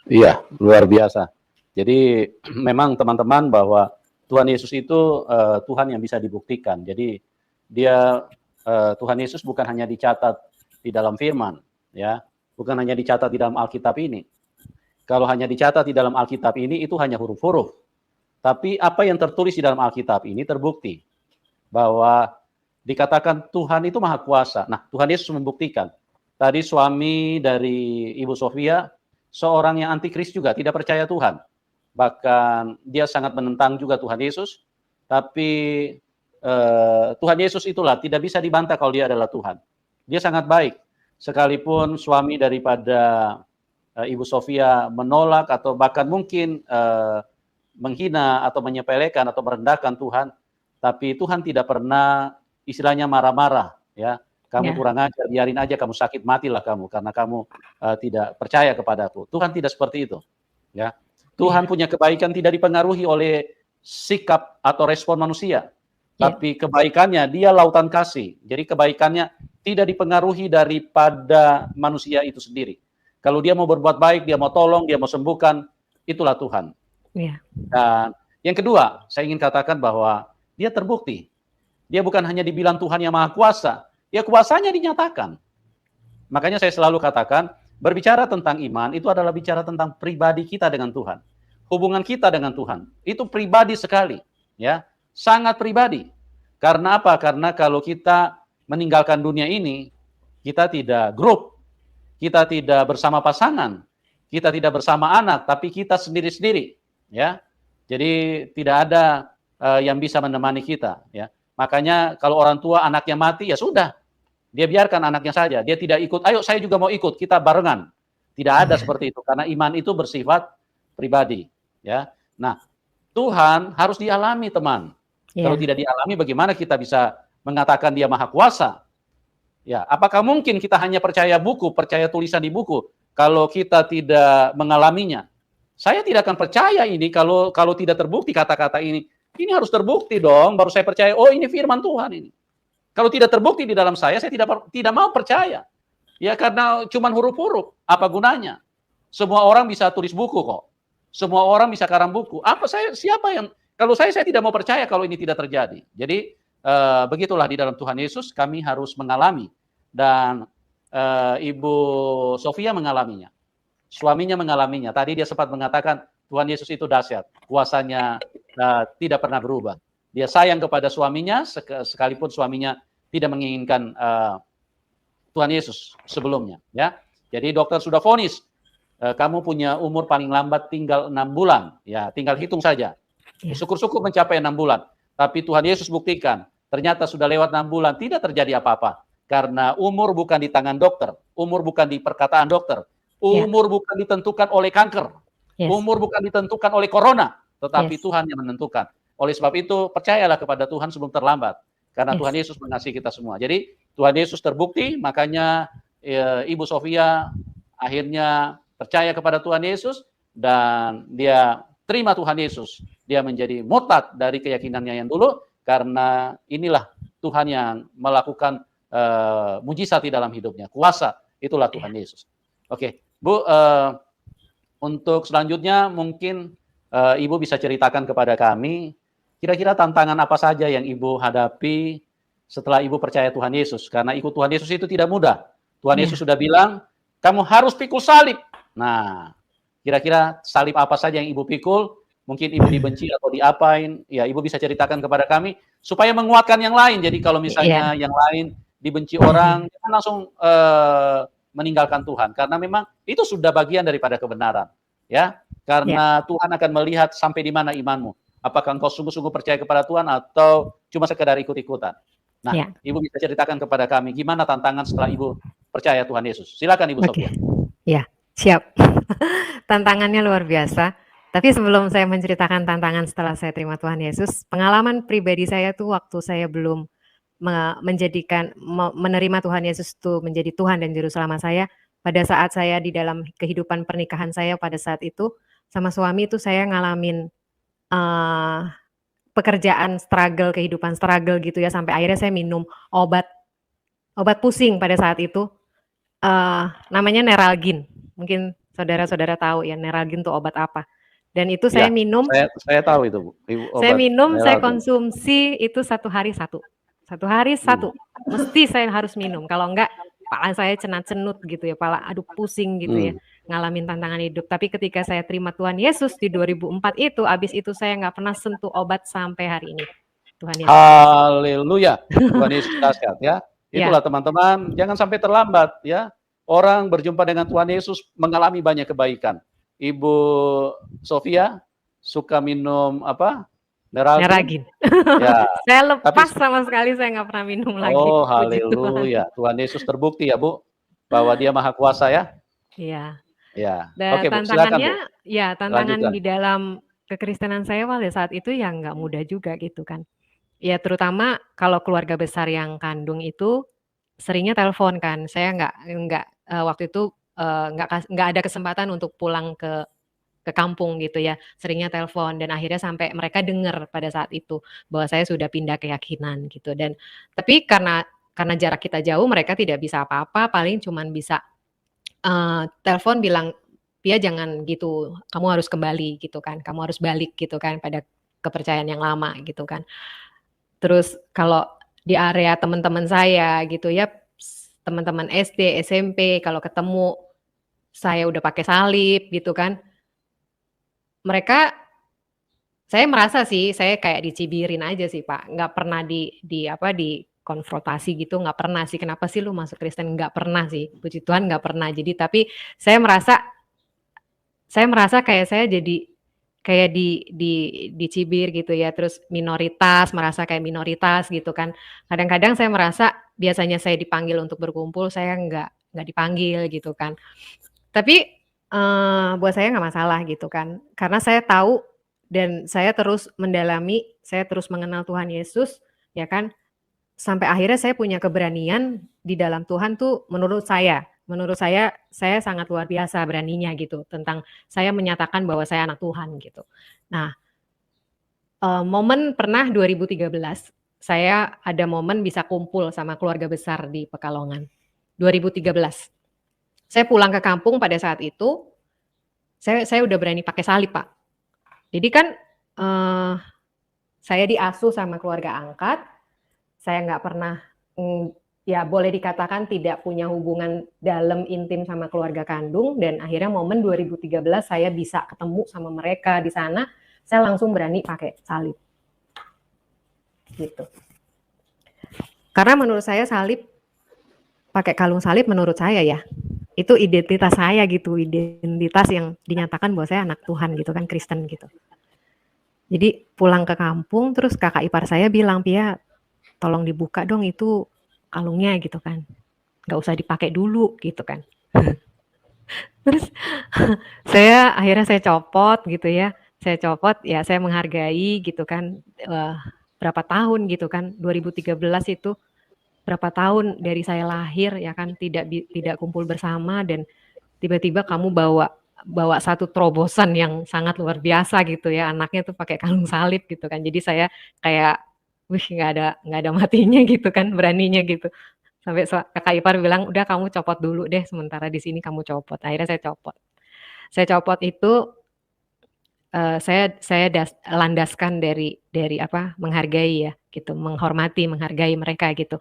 Speaker 2: Iya, luar biasa. Jadi memang teman-teman bahwa Tuhan Yesus itu Tuhan yang bisa dibuktikan. Jadi dia Tuhan Yesus bukan hanya dicatat di dalam firman, ya, bukan hanya dicatat di dalam Alkitab ini. Kalau hanya dicatat di dalam Alkitab ini itu hanya huruf-huruf. Tapi apa yang tertulis di dalam Alkitab ini terbukti bahwa dikatakan Tuhan itu Maha Kuasa. Nah, Tuhan Yesus membuktikan. Tadi suami dari Ibu Sofia seorang yang antikris juga, tidak percaya Tuhan. Bahkan dia sangat menentang juga Tuhan Yesus, tapi Tuhan Yesus itulah tidak bisa dibantah kalau dia adalah Tuhan. Dia sangat baik, sekalipun suami daripada Ibu Sofia menolak atau bahkan mungkin menghina atau menyepelekan atau merendahkan Tuhan, tapi Tuhan tidak pernah istilahnya marah-marah, ya. Kamu
Speaker 1: Ya.
Speaker 2: kurang ajar, biarin aja kamu sakit, matilah kamu karena kamu tidak percaya kepadaku. Tuhan tidak seperti itu, ya. Tuhan punya kebaikan tidak dipengaruhi oleh sikap atau respon manusia, tapi kebaikannya dia lautan kasih. Jadi kebaikannya tidak dipengaruhi daripada manusia itu sendiri. Kalau dia mau berbuat baik, dia mau tolong, dia mau sembuhkan, itulah Tuhan.
Speaker 1: Iya.
Speaker 2: Dan yang kedua, saya ingin katakan bahwa dia terbukti. Dia bukan hanya dibilang Tuhan yang Maha Kuasa, ya kuasanya dinyatakan. Makanya saya selalu katakan, berbicara tentang iman itu adalah bicara tentang pribadi kita dengan Tuhan. Hubungan kita dengan Tuhan, itu pribadi sekali, ya, sangat pribadi. Karena apa? Karena kalau kita meninggalkan dunia ini, kita tidak grup, kita tidak bersama pasangan, kita tidak bersama anak, tapi kita sendiri-sendiri, ya. Jadi tidak ada yang bisa menemani kita, ya. Makanya kalau orang tua anaknya mati, ya sudah, dia biarkan anaknya saja. Dia tidak ikut, ayo saya juga mau ikut, kita barengan. Tidak ada seperti itu, karena iman itu bersifat pribadi, ya. Nah, Tuhan harus dialami, teman. Kalau tidak dialami, bagaimana kita bisa mengatakan dia Maha Kuasa? Ya, apakah mungkin kita hanya percaya buku, percaya tulisan di buku, kalau kita tidak mengalaminya? Saya tidak akan percaya ini kalau tidak terbukti kata-kata ini. Ini harus terbukti dong, baru saya percaya, oh ini firman Tuhan ini. Kalau tidak terbukti di dalam saya tidak mau percaya. Ya karena cuma huruf-huruf, apa gunanya? Semua orang bisa tulis buku kok. Semua orang bisa karang buku. Siapa yang kalau saya tidak mau percaya kalau ini tidak terjadi. Jadi begitulah di dalam Tuhan Yesus kami harus mengalami dan Ibu Sofia mengalaminya. Suaminya mengalaminya. Tadi dia sempat mengatakan Tuhan Yesus itu dahsyat, kuasanya tidak pernah berubah. Dia sayang kepada suaminya sekalipun suaminya tidak menginginkan Tuhan Yesus sebelumnya, ya. Jadi dokter sudah vonis kamu punya umur paling lambat tinggal 6 bulan, ya, tinggal hitung saja. Syukur-syukur mencapai 6 bulan. Tapi Tuhan Yesus buktikan, ternyata sudah lewat 6 bulan tidak terjadi apa-apa. Karena umur bukan di tangan dokter, umur bukan di perkataan dokter, umur bukan ditentukan oleh kanker, umur bukan ditentukan oleh corona, tetapi Tuhan yang menentukan. Oleh sebab itu, percayalah kepada Tuhan sebelum terlambat. Karena Tuhan Yesus mengasihi kita semua. Jadi, Tuhan Yesus terbukti, makanya Ibu Sofia akhirnya percaya kepada Tuhan Yesus, dan dia terima Tuhan Yesus. Dia menjadi murtad dari keyakinannya yang dulu, karena inilah Tuhan yang melakukan mujizat di dalam hidupnya. Kuasa, itulah Tuhan Yesus. Oke, Bu, untuk selanjutnya mungkin Ibu bisa ceritakan kepada kami, kira-kira tantangan apa saja yang Ibu hadapi setelah Ibu percaya Tuhan Yesus? Karena ikut Tuhan Yesus itu tidak mudah. Tuhan Yesus sudah bilang, kamu harus pikul salib. Nah, kira-kira salib apa saja yang Ibu pikul? mungkin ibu dibenci atau diapain, ya ibu bisa ceritakan kepada kami supaya menguatkan yang lain. Jadi kalau misalnya yang lain dibenci orang, jangan langsung meninggalkan Tuhan, karena memang itu sudah bagian daripada kebenaran, ya. Karena Tuhan akan melihat sampai di mana imanmu. Apakah engkau sungguh-sungguh percaya kepada Tuhan atau cuma sekedar ikut-ikutan. Nah, Ibu bisa ceritakan kepada kami gimana tantangan setelah Ibu percaya Tuhan Yesus. Silakan Ibu Sophia.
Speaker 1: Ya, siap. Tantangannya luar biasa. Tapi sebelum saya menceritakan tantangan setelah saya terima Tuhan Yesus, pengalaman pribadi saya tuh waktu saya belum menerima Tuhan Yesus itu menjadi Tuhan dan Juru Selamat saya, pada saat saya di dalam kehidupan pernikahan saya pada saat itu, sama suami itu saya ngalamin pekerjaan struggle, kehidupan struggle gitu ya, sampai akhirnya saya minum obat pusing pada saat itu, namanya Neuralgin. Mungkin saudara-saudara tahu ya Neuralgin itu obat apa. Dan itu saya minum.
Speaker 2: Saya tahu itu, Bu.
Speaker 1: Saya minum, saya konsumsi itu 1 hari 1. 1 hari 1. Mesti saya harus minum. Kalau enggak, kepala saya cenut-cenut gitu ya, kepala aduh pusing gitu ya, ngalamin tantangan hidup. Tapi ketika saya terima Tuhan Yesus di 2004 itu, abis itu saya nggak pernah sentuh obat sampai hari ini. Tuhan Yesus.
Speaker 2: Haleluya. Tuhan Yesus dahsyat ya. Itulah teman-teman, jangan sampai terlambat ya. Orang berjumpa dengan Tuhan Yesus mengalami banyak kebaikan. Ibu Sophia suka minum apa?
Speaker 1: Neuralgin. Ya. Saya lepas sama sekali, saya nggak pernah minum lagi.
Speaker 2: Oh, haleluya. Tuhan Yesus terbukti ya, Bu, bahwa Dia Maha Kuasa ya.
Speaker 1: Iya.
Speaker 2: Ya.
Speaker 1: Dan oke, Bu, tantangannya, Bu. Ya tantangan di dalam kekristenan saya pada saat itu yang nggak mudah juga gitu kan. Ya terutama kalau keluarga besar yang kandung itu seringnya telepon kan. Saya nggak waktu itu nggak ada kesempatan untuk pulang ke kampung gitu ya. Seringnya telepon dan akhirnya sampai mereka dengar pada saat itu bahwa saya sudah pindah keyakinan gitu. Dan tapi karena jarak kita jauh, mereka tidak bisa apa-apa, paling cuman bisa telepon bilang, "Pia jangan gitu, kamu harus kembali," gitu kan. "Kamu harus balik," gitu kan, pada kepercayaan yang lama gitu kan. Terus kalau di area teman-teman saya gitu ya, teman-teman SD, SMP kalau ketemu saya udah pakai salib gitu kan. Mereka, saya merasa sih saya kayak dicibirin aja sih, Pak. Nggak pernah dikonfrontasi gitu, nggak pernah sih. "Kenapa sih lu masuk Kristen?" Nggak pernah sih. Puji Tuhan nggak pernah. Jadi tapi saya merasa kayak saya jadi kayak dicibir gitu ya, terus minoritas, merasa kayak minoritas gitu kan. Kadang-kadang saya merasa biasanya saya dipanggil untuk berkumpul, saya nggak dipanggil gitu kan. Tapi buat saya nggak masalah gitu kan, karena saya tahu dan saya terus mendalami, saya terus mengenal Tuhan Yesus, ya kan. Sampai akhirnya saya punya keberanian di dalam Tuhan tuh menurut saya sangat luar biasa beraninya gitu, tentang saya menyatakan bahwa saya anak Tuhan gitu. Nah, momen pernah 2013, saya ada momen bisa kumpul sama keluarga besar di Pekalongan, 2013. Saya pulang ke kampung pada saat itu, saya udah berani pakai salib, Pak. Jadi kan, saya diasuh sama keluarga angkat, saya nggak pernah, ya boleh dikatakan tidak punya hubungan dalam intim sama keluarga kandung, dan akhirnya momen 2013 saya bisa ketemu sama mereka di sana, saya langsung berani pakai salib. Gitu. Karena menurut saya salib, pakai kalung salib menurut saya ya, itu identitas saya gitu, identitas yang dinyatakan bahwa saya anak Tuhan gitu kan, Kristen gitu. Jadi pulang ke kampung, terus kakak ipar saya bilang, "Pia, tolong dibuka dong itu kalungnya," gitu kan. "Nggak usah dipakai dulu," gitu kan. Terus akhirnya saya copot gitu ya. Saya copot, ya saya menghargai gitu kan, berapa tahun gitu kan, 2013 itu berapa tahun dari saya lahir ya kan, tidak kumpul bersama, dan tiba-tiba kamu bawa satu terobosan yang sangat luar biasa gitu ya, anaknya tuh pakai kalung salib gitu kan. Jadi saya kayak, wih nggak ada matinya gitu kan, beraninya gitu. Sampai kakak ipar bilang, "Udah kamu copot dulu deh, sementara di sini kamu copot." Akhirnya saya copot. Saya copot itu, saya landaskan dari menghargai ya gitu, menghormati, menghargai mereka gitu.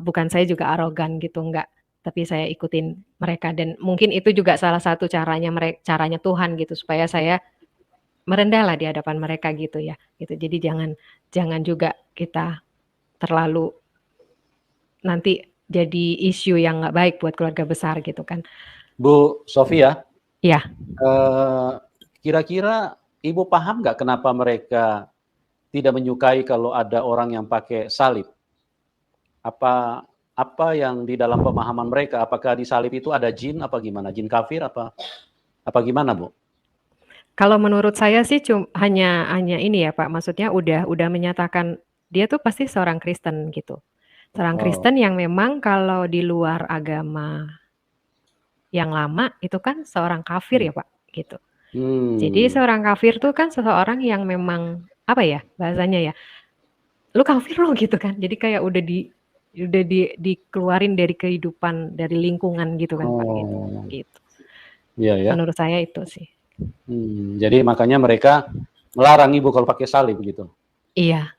Speaker 1: Bukan saya juga arogan gitu, enggak. Tapi saya ikutin mereka, dan mungkin itu juga salah satu caranya Tuhan gitu, supaya saya merendahlah di hadapan mereka gitu ya, gitu. Jadi jangan juga kita terlalu nanti jadi isu yang nggak baik buat keluarga besar gitu kan.
Speaker 2: Bu Sofia,
Speaker 1: Iya.
Speaker 2: kira-kira Ibu paham nggak kenapa mereka tidak menyukai kalau ada orang yang pakai salib? Apa yang di dalam pemahaman mereka? Apakah di salib itu ada jin apa gimana? Jin kafir apa gimana, Bu?
Speaker 1: Kalau menurut saya sih hanya ini ya Pak, maksudnya udah menyatakan dia tuh pasti seorang Kristen gitu. Seorang Kristen yang memang kalau di luar agama yang lama itu kan seorang kafir ya Pak, gitu. Jadi seorang kafir tuh kan seseorang yang memang apa ya bahasanya ya, lu kafir lo gitu kan. Jadi kayak udah dikeluarin dari kehidupan, dari lingkungan gitu kan Pak, gitu.
Speaker 2: Iya ya.
Speaker 1: Menurut saya itu sih.
Speaker 2: Jadi makanya mereka melarang Ibu kalau pakai salib gitu.
Speaker 1: Iya.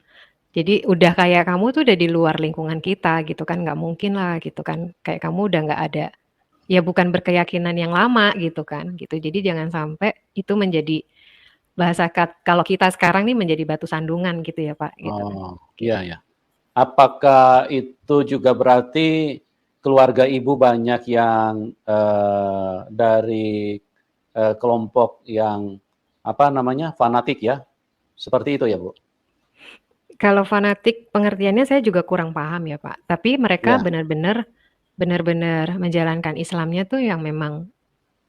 Speaker 1: Jadi udah kayak kamu tuh udah di luar lingkungan kita gitu kan, nggak mungkin lah gitu kan. Kayak kamu udah nggak ada, ya bukan berkeyakinan yang lama gitu kan, gitu. Jadi jangan sampai itu menjadi kalau kita sekarang nih menjadi batu sandungan gitu ya Pak, gitu kan.
Speaker 2: Iya ya. Apakah itu juga berarti keluarga Ibu banyak yang dari kelompok yang fanatik ya? Seperti itu ya, Bu?
Speaker 1: Kalau fanatik pengertiannya saya juga kurang paham ya Pak, tapi mereka benar-benar menjalankan Islamnya tuh yang memang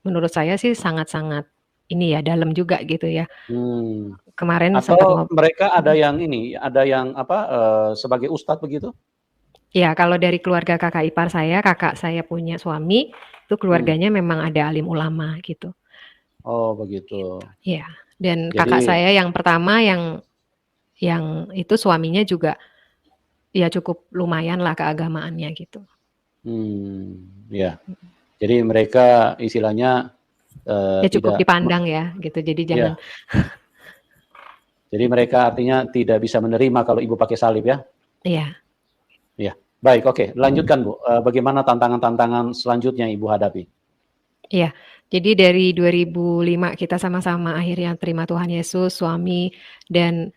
Speaker 1: menurut saya sih sangat-sangat ini ya, dalam juga gitu ya. Kemarin
Speaker 2: Atau mereka ada yang sebagai ustadz begitu?
Speaker 1: Ya, kalau dari keluarga kakak ipar saya, kakak saya punya suami, itu keluarganya memang ada alim ulama gitu.
Speaker 2: Oh, begitu.
Speaker 1: Iya, dan kakak saya yang pertama yang itu suaminya juga ya cukup lumayan lah keagamaannya gitu.
Speaker 2: Ya. Jadi mereka istilahnya
Speaker 1: ya cukup dipandang ya gitu. Jadi jangan.
Speaker 2: Jadi mereka artinya tidak bisa menerima kalau Ibu pakai salib ya?
Speaker 1: Iya.
Speaker 2: Iya. Baik, oke. Lanjutkan Bu. Bagaimana tantangan-tantangan selanjutnya Ibu hadapi?
Speaker 1: Iya. Jadi dari 2005 kita sama-sama akhirnya terima Tuhan Yesus, suami, dan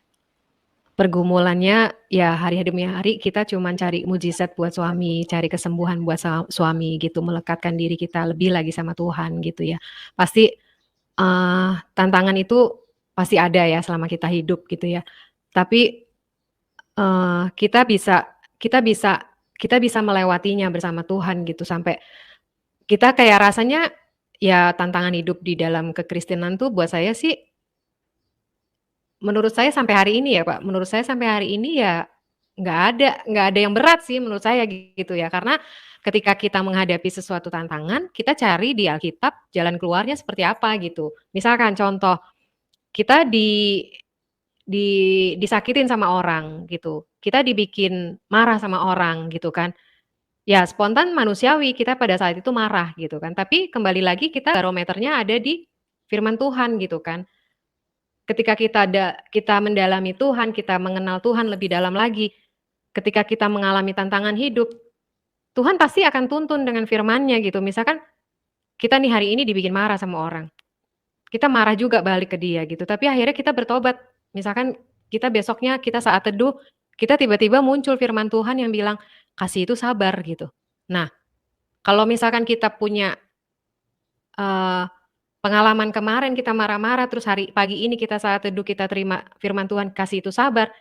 Speaker 1: pergumulannya ya hari demi hari kita cuma cari mujizat buat suami, cari kesembuhan buat suami gitu, melekatkan diri kita lebih lagi sama Tuhan gitu ya. Pasti tantangan itu pasti ada ya selama kita hidup gitu ya. Tapi kita bisa melewatinya bersama Tuhan gitu sampai kita kayak rasanya ya tantangan hidup di dalam kekristenan tuh buat saya sih menurut saya sampai hari ini ya Pak, menurut saya sampai hari ini ya nggak ada yang berat sih menurut saya gitu ya. Karena ketika kita menghadapi sesuatu tantangan, kita cari di Alkitab jalan keluarnya seperti apa gitu. Misalkan contoh, kita disakitin sama orang gitu, kita dibikin marah sama orang gitu kan. Ya spontan manusiawi kita pada saat itu marah gitu kan, tapi kembali lagi kita barometernya ada di firman Tuhan gitu kan. Ketika kita mendalami Tuhan, kita mengenal Tuhan lebih dalam lagi, ketika kita mengalami tantangan hidup, Tuhan pasti akan tuntun dengan firman-Nya gitu. Misalkan kita nih hari ini dibikin marah sama orang, kita marah juga balik ke dia gitu, tapi akhirnya kita bertobat. Misalkan kita besoknya kita saat teduh, kita tiba-tiba muncul firman Tuhan yang bilang, kasih itu sabar gitu. Nah, kalau misalkan kita punya pengalaman kemarin kita marah-marah, terus pagi ini kita saat teduh kita terima firman Tuhan, kasih itu sabar,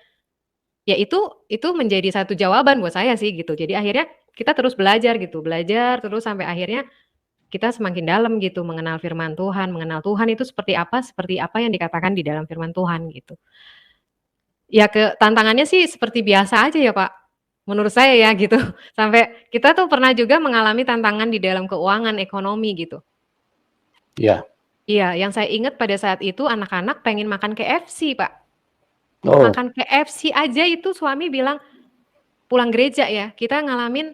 Speaker 1: ya itu menjadi satu jawaban buat saya sih gitu. Jadi akhirnya kita terus belajar gitu, belajar terus sampai akhirnya kita semakin dalam gitu mengenal firman Tuhan, mengenal Tuhan itu seperti apa yang dikatakan di dalam firman Tuhan gitu. Ya tantangannya sih seperti biasa aja ya Pak, menurut saya ya gitu. Sampai kita tuh pernah juga mengalami tantangan di dalam keuangan, ekonomi gitu.
Speaker 2: Iya.
Speaker 1: Iya, yang saya ingat pada saat itu anak-anak pengen makan KFC, Pak.
Speaker 2: Oh.
Speaker 1: Makan KFC aja itu suami bilang, pulang gereja ya, kita ngalamin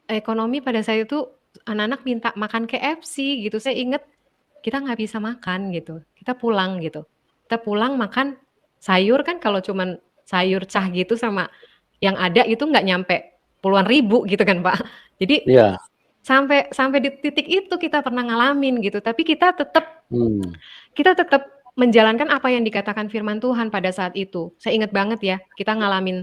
Speaker 1: ekonomi pada saat itu anak-anak minta makan KFC gitu. Saya ingat kita nggak bisa makan gitu. Kita pulang gitu. Kita pulang makan sayur kan kalau cuman sayur cah gitu sama yang ada itu nggak nyampe puluhan ribu gitu kan, Pak. Jadi sampai di titik itu kita pernah ngalamin gitu, tapi kita tetap menjalankan apa yang dikatakan firman Tuhan pada saat itu. Saya ingat banget ya, kita ngalamin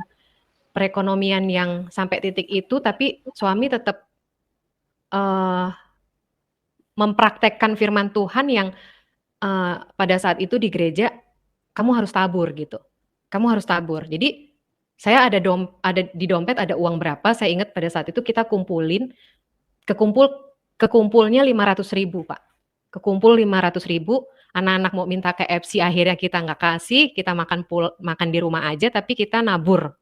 Speaker 1: perekonomian yang sampai titik itu, tapi suami tetap mempraktekkan firman Tuhan yang pada saat itu di gereja, kamu harus tabur gitu. Kamu harus tabur. Jadi saya ada di dompet ada uang berapa, saya ingat pada saat itu kita kumpulin, kekumpulnya 500.000 Pak. Kekumpul 500.000, anak-anak mau minta KFC, akhirnya kita nggak kasih, kita makan di rumah aja, tapi kita nabur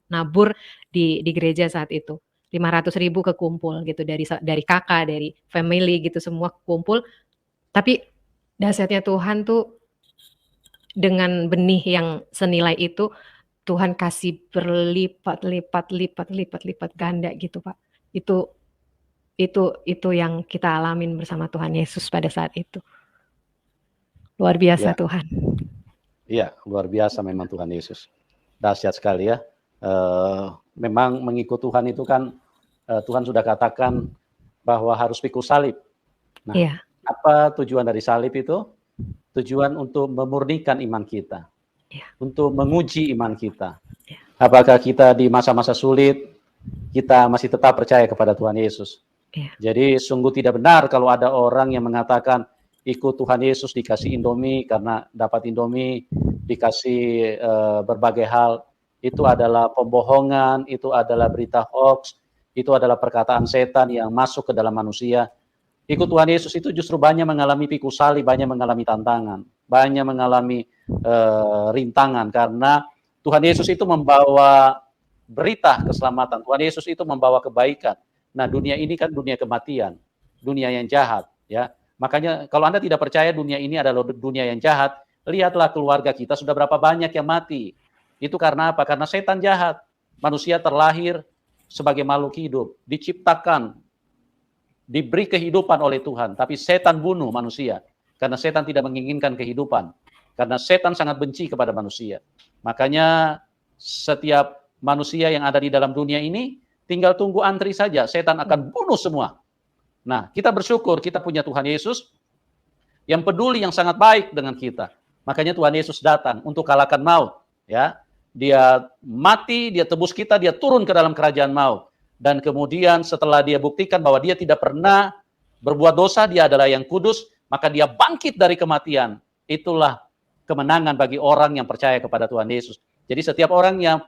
Speaker 1: di gereja saat itu. 500.000 kekumpul gitu dari kakak, dari family gitu semua kumpul. Tapi dahsyatnya Tuhan tuh dengan benih yang senilai itu Tuhan kasih berlipat ganda gitu Pak. Itu yang kita alamin bersama Tuhan Yesus pada saat itu. Luar biasa
Speaker 2: Ya.
Speaker 1: Tuhan.
Speaker 2: Iya, luar biasa memang Tuhan Yesus. Dahsyat sekali ya. Memang mengikut Tuhan itu kan Tuhan sudah katakan bahwa harus pikul salib. Nah,
Speaker 1: Iya.
Speaker 2: apa tujuan dari salib itu? Tujuan untuk memurnikan iman kita.
Speaker 1: Iya.
Speaker 2: Untuk menguji iman kita.
Speaker 1: Iya.
Speaker 2: Apakah kita di masa-masa sulit, kita masih tetap percaya kepada Tuhan Yesus.
Speaker 1: Iya.
Speaker 2: Jadi sungguh tidak benar kalau ada orang yang mengatakan ikut Tuhan Yesus dikasih Indomie karena dapat Indomie, dikasih berbagai hal. Itu adalah pembohongan, itu adalah berita hoax, itu adalah perkataan setan yang masuk ke dalam manusia. Ikut Tuhan Yesus itu justru banyak mengalami pikul salib, banyak mengalami tantangan, banyak mengalami rintangan karena Tuhan Yesus itu membawa berita keselamatan. Tuhan Yesus itu membawa kebaikan. Nah, dunia ini kan dunia kematian, dunia yang jahat, ya. Makanya kalau Anda tidak percaya dunia ini adalah dunia yang jahat, lihatlah keluarga kita sudah berapa banyak yang mati. Itu karena apa? Karena setan jahat. Manusia terlahir sebagai makhluk hidup, diciptakan, diberi kehidupan oleh Tuhan, tapi setan bunuh manusia karena setan tidak menginginkan kehidupan. Karena setan sangat benci kepada manusia. Makanya setiap manusia yang ada di dalam dunia ini tinggal tunggu antri saja, setan akan bunuh semua. Nah, kita bersyukur kita punya Tuhan Yesus yang peduli, yang sangat baik dengan kita. Makanya Tuhan Yesus datang untuk kalahkan maut, ya. Dia mati, dia tebus kita, dia turun ke dalam kerajaan maut. Dan kemudian setelah dia buktikan bahwa dia tidak pernah berbuat dosa, dia adalah yang kudus, maka dia bangkit dari kematian. Itulah kemenangan bagi orang yang percaya kepada Tuhan Yesus. Jadi setiap orang yang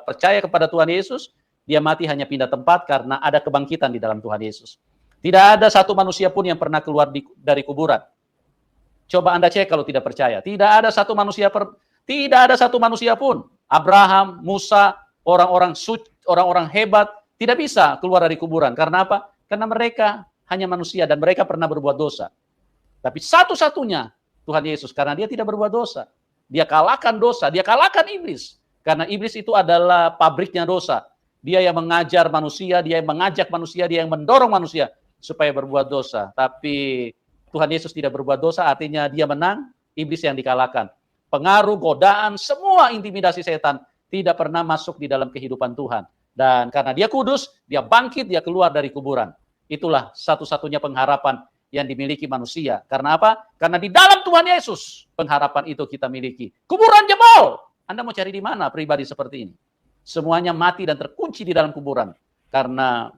Speaker 2: percaya kepada Tuhan Yesus, dia mati hanya pindah tempat karena ada kebangkitan di dalam Tuhan Yesus. Tidak ada satu manusia pun yang pernah keluar dari kuburan. Coba Anda cek kalau tidak percaya. Tidak ada satu manusia pun. Abraham, Musa, orang-orang hebat tidak bisa keluar dari kuburan. Karena apa? Karena mereka hanya manusia dan mereka pernah berbuat dosa. Tapi satu-satunya Tuhan Yesus, karena dia tidak berbuat dosa. Dia kalahkan dosa, dia kalahkan iblis. Karena iblis itu adalah pabriknya dosa. Dia yang mengajar manusia, dia yang mengajak manusia, dia yang mendorong manusia supaya berbuat dosa. Tapi Tuhan Yesus tidak berbuat dosa, artinya dia menang, iblis yang dikalahkan. Pengaruh, godaan, semua intimidasi setan tidak pernah masuk di dalam kehidupan Tuhan. Dan karena dia kudus, dia bangkit, dia keluar dari kuburan. Itulah satu-satunya pengharapan yang dimiliki manusia. Karena apa? Karena di dalam Tuhan Yesus, pengharapan itu kita miliki. Kuburan jebol! Anda mau cari di mana pribadi seperti ini? Semuanya mati dan terkunci di dalam kuburan. Karena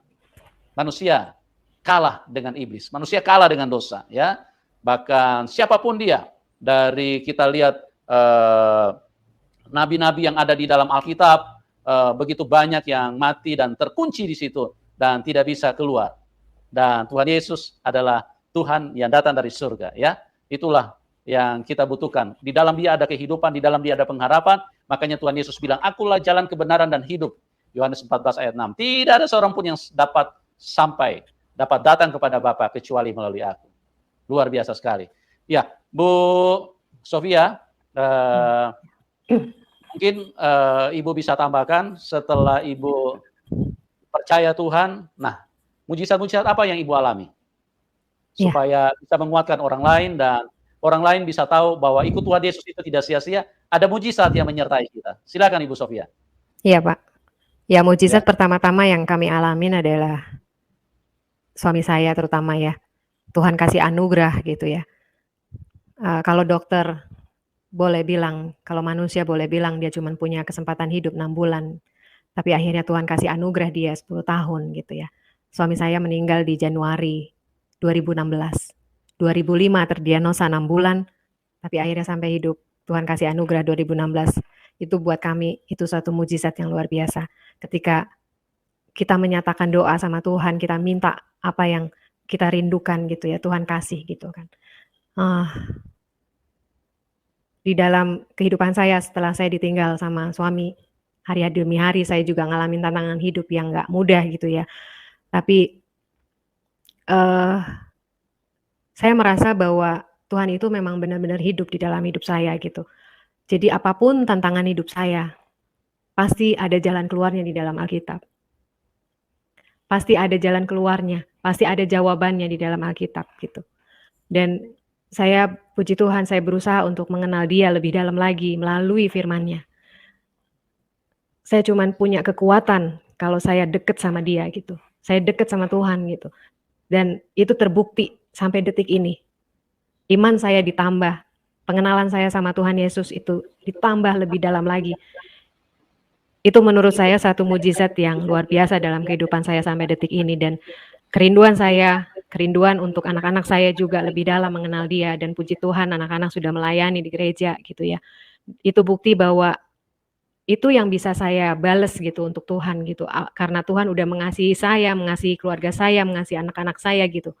Speaker 2: manusia kalah dengan iblis. Manusia kalah dengan dosa. Ya, bahkan siapapun dia. Dari kita lihat nabi-nabi yang ada di dalam Alkitab, begitu banyak yang mati dan terkunci di situ. Dan tidak bisa keluar. Dan Tuhan Yesus adalah Tuhan yang datang dari surga. Ya, itulah yang kita butuhkan. Di dalam dia ada kehidupan, di dalam dia ada pengharapan. Makanya Tuhan Yesus bilang, akulah jalan kebenaran dan hidup. Yohanes 14 ayat 6. Tidak ada seorang pun yang dapat datang kepada Bapa kecuali melalui aku. Luar biasa sekali. Ya, Bu Sofia, mungkin Ibu bisa tambahkan setelah Ibu percaya Tuhan. Nah, mujizat-mujizat apa yang Ibu alami? Supaya bisa menguatkan orang lain dan orang lain bisa tahu bahwa ikut Tuhan Yesus itu tidak sia-sia, ada mujizat yang menyertai kita. Silakan Ibu Sofia.
Speaker 1: Iya Pak. Ya mujizat pertama-tama yang kami alamin adalah suami saya terutama ya. Tuhan kasih anugerah gitu ya. Kalau dokter boleh bilang, kalau manusia boleh bilang dia cuma punya kesempatan hidup 6 bulan, tapi akhirnya Tuhan kasih anugerah dia 10 tahun gitu ya. Suami saya meninggal di Januari 2016. 2005 terdiagnosa 6 bulan, tapi akhirnya sampai hidup. Tuhan kasih anugerah 2016. Itu buat kami, itu satu mujizat yang luar biasa. Ketika kita menyatakan doa sama Tuhan, kita minta apa yang kita rindukan gitu ya, Tuhan kasih gitu kan. Di dalam kehidupan saya setelah saya ditinggal sama suami, hari demi hari saya juga ngalamin tantangan hidup yang nggak mudah gitu ya. Tapi saya merasa bahwa Tuhan itu memang benar-benar hidup di dalam hidup saya gitu. Jadi apapun tantangan hidup saya, pasti ada jalan keluarnya di dalam Alkitab. Pasti ada jalan keluarnya, pasti ada jawabannya di dalam Alkitab gitu. Dan saya puji Tuhan, saya berusaha untuk mengenal Dia lebih dalam lagi melalui firman-Nya. Saya cuman punya kekuatan kalau saya deket sama Dia gitu. Saya deket sama Tuhan gitu. Dan itu terbukti sampai detik ini. Iman saya ditambah, pengenalan saya sama Tuhan Yesus itu ditambah lebih dalam lagi. Itu menurut saya satu mujizat yang luar biasa dalam kehidupan saya sampai detik ini. Dan kerinduan saya, kerinduan untuk anak-anak saya juga lebih dalam mengenal Dia. Dan puji Tuhan anak-anak sudah melayani di gereja gitu ya. Itu bukti bahwa itu yang bisa saya bales gitu untuk Tuhan gitu. Karena Tuhan udah mengasihi saya, mengasihi keluarga saya, mengasihi anak-anak saya gitu.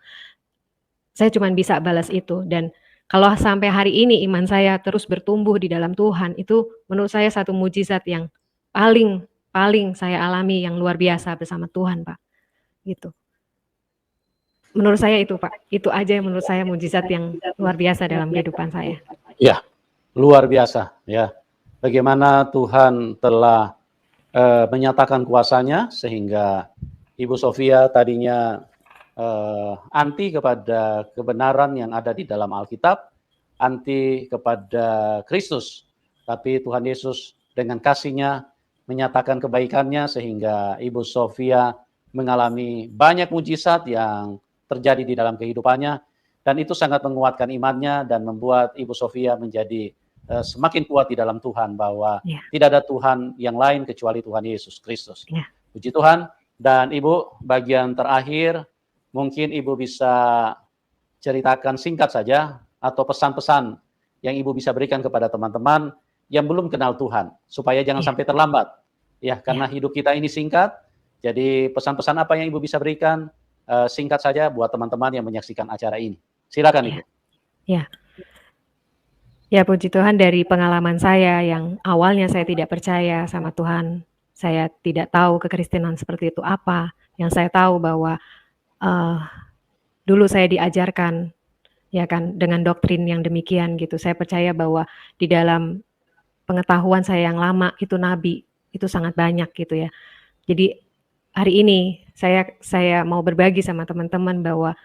Speaker 1: Saya cuma bisa balas itu. Dan kalau sampai hari ini iman saya terus bertumbuh di dalam Tuhan, itu menurut saya satu mujizat yang paling saya alami yang luar biasa bersama Tuhan, Pak. Gitu. Menurut saya itu, Pak. Itu aja yang menurut saya mujizat yang luar biasa dalam kehidupan saya.
Speaker 2: Ya, luar biasa ya. Bagaimana Tuhan telah menyatakan kuasa-Nya sehingga Ibu Sofia tadinya anti kepada kebenaran yang ada di dalam Alkitab, anti kepada Kristus. Tapi Tuhan Yesus dengan kasih-Nya menyatakan kebaikan-Nya sehingga Ibu Sofia mengalami banyak mujizat yang terjadi di dalam kehidupannya, dan itu sangat menguatkan imannya dan membuat Ibu Sofia menjadi semakin kuat di dalam Tuhan bahwa tidak ada Tuhan yang lain kecuali Tuhan Yesus Kristus. Puji Tuhan. Dan Ibu, bagian terakhir mungkin Ibu bisa ceritakan singkat saja atau pesan-pesan yang Ibu bisa berikan kepada teman-teman yang belum kenal Tuhan supaya jangan sampai terlambat. Ya, karena hidup kita ini singkat. Jadi pesan-pesan apa yang Ibu bisa berikan singkat saja buat teman-teman yang menyaksikan acara ini. Silakan Ibu.
Speaker 1: Ya, puji Tuhan, dari pengalaman saya yang awalnya saya tidak percaya sama Tuhan, saya tidak tahu kekristenan seperti itu apa, yang saya tahu bahwa dulu saya diajarkan ya kan dengan doktrin yang demikian gitu. Saya percaya bahwa di dalam pengetahuan saya yang lama itu nabi, itu sangat banyak gitu ya. Jadi hari ini saya mau berbagi sama teman-teman bahwa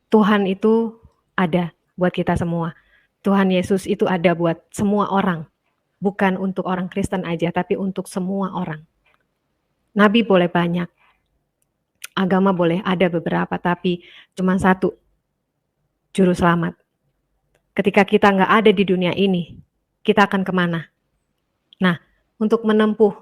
Speaker 1: Tuhan itu ada buat kita semua. Tuhan Yesus itu ada buat semua orang. Bukan untuk orang Kristen aja, tapi untuk semua orang. Nabi boleh banyak. Agama boleh ada beberapa, tapi cuma satu. Juru selamat. Ketika kita nggak ada di dunia ini, kita akan kemana? Nah, untuk menempuh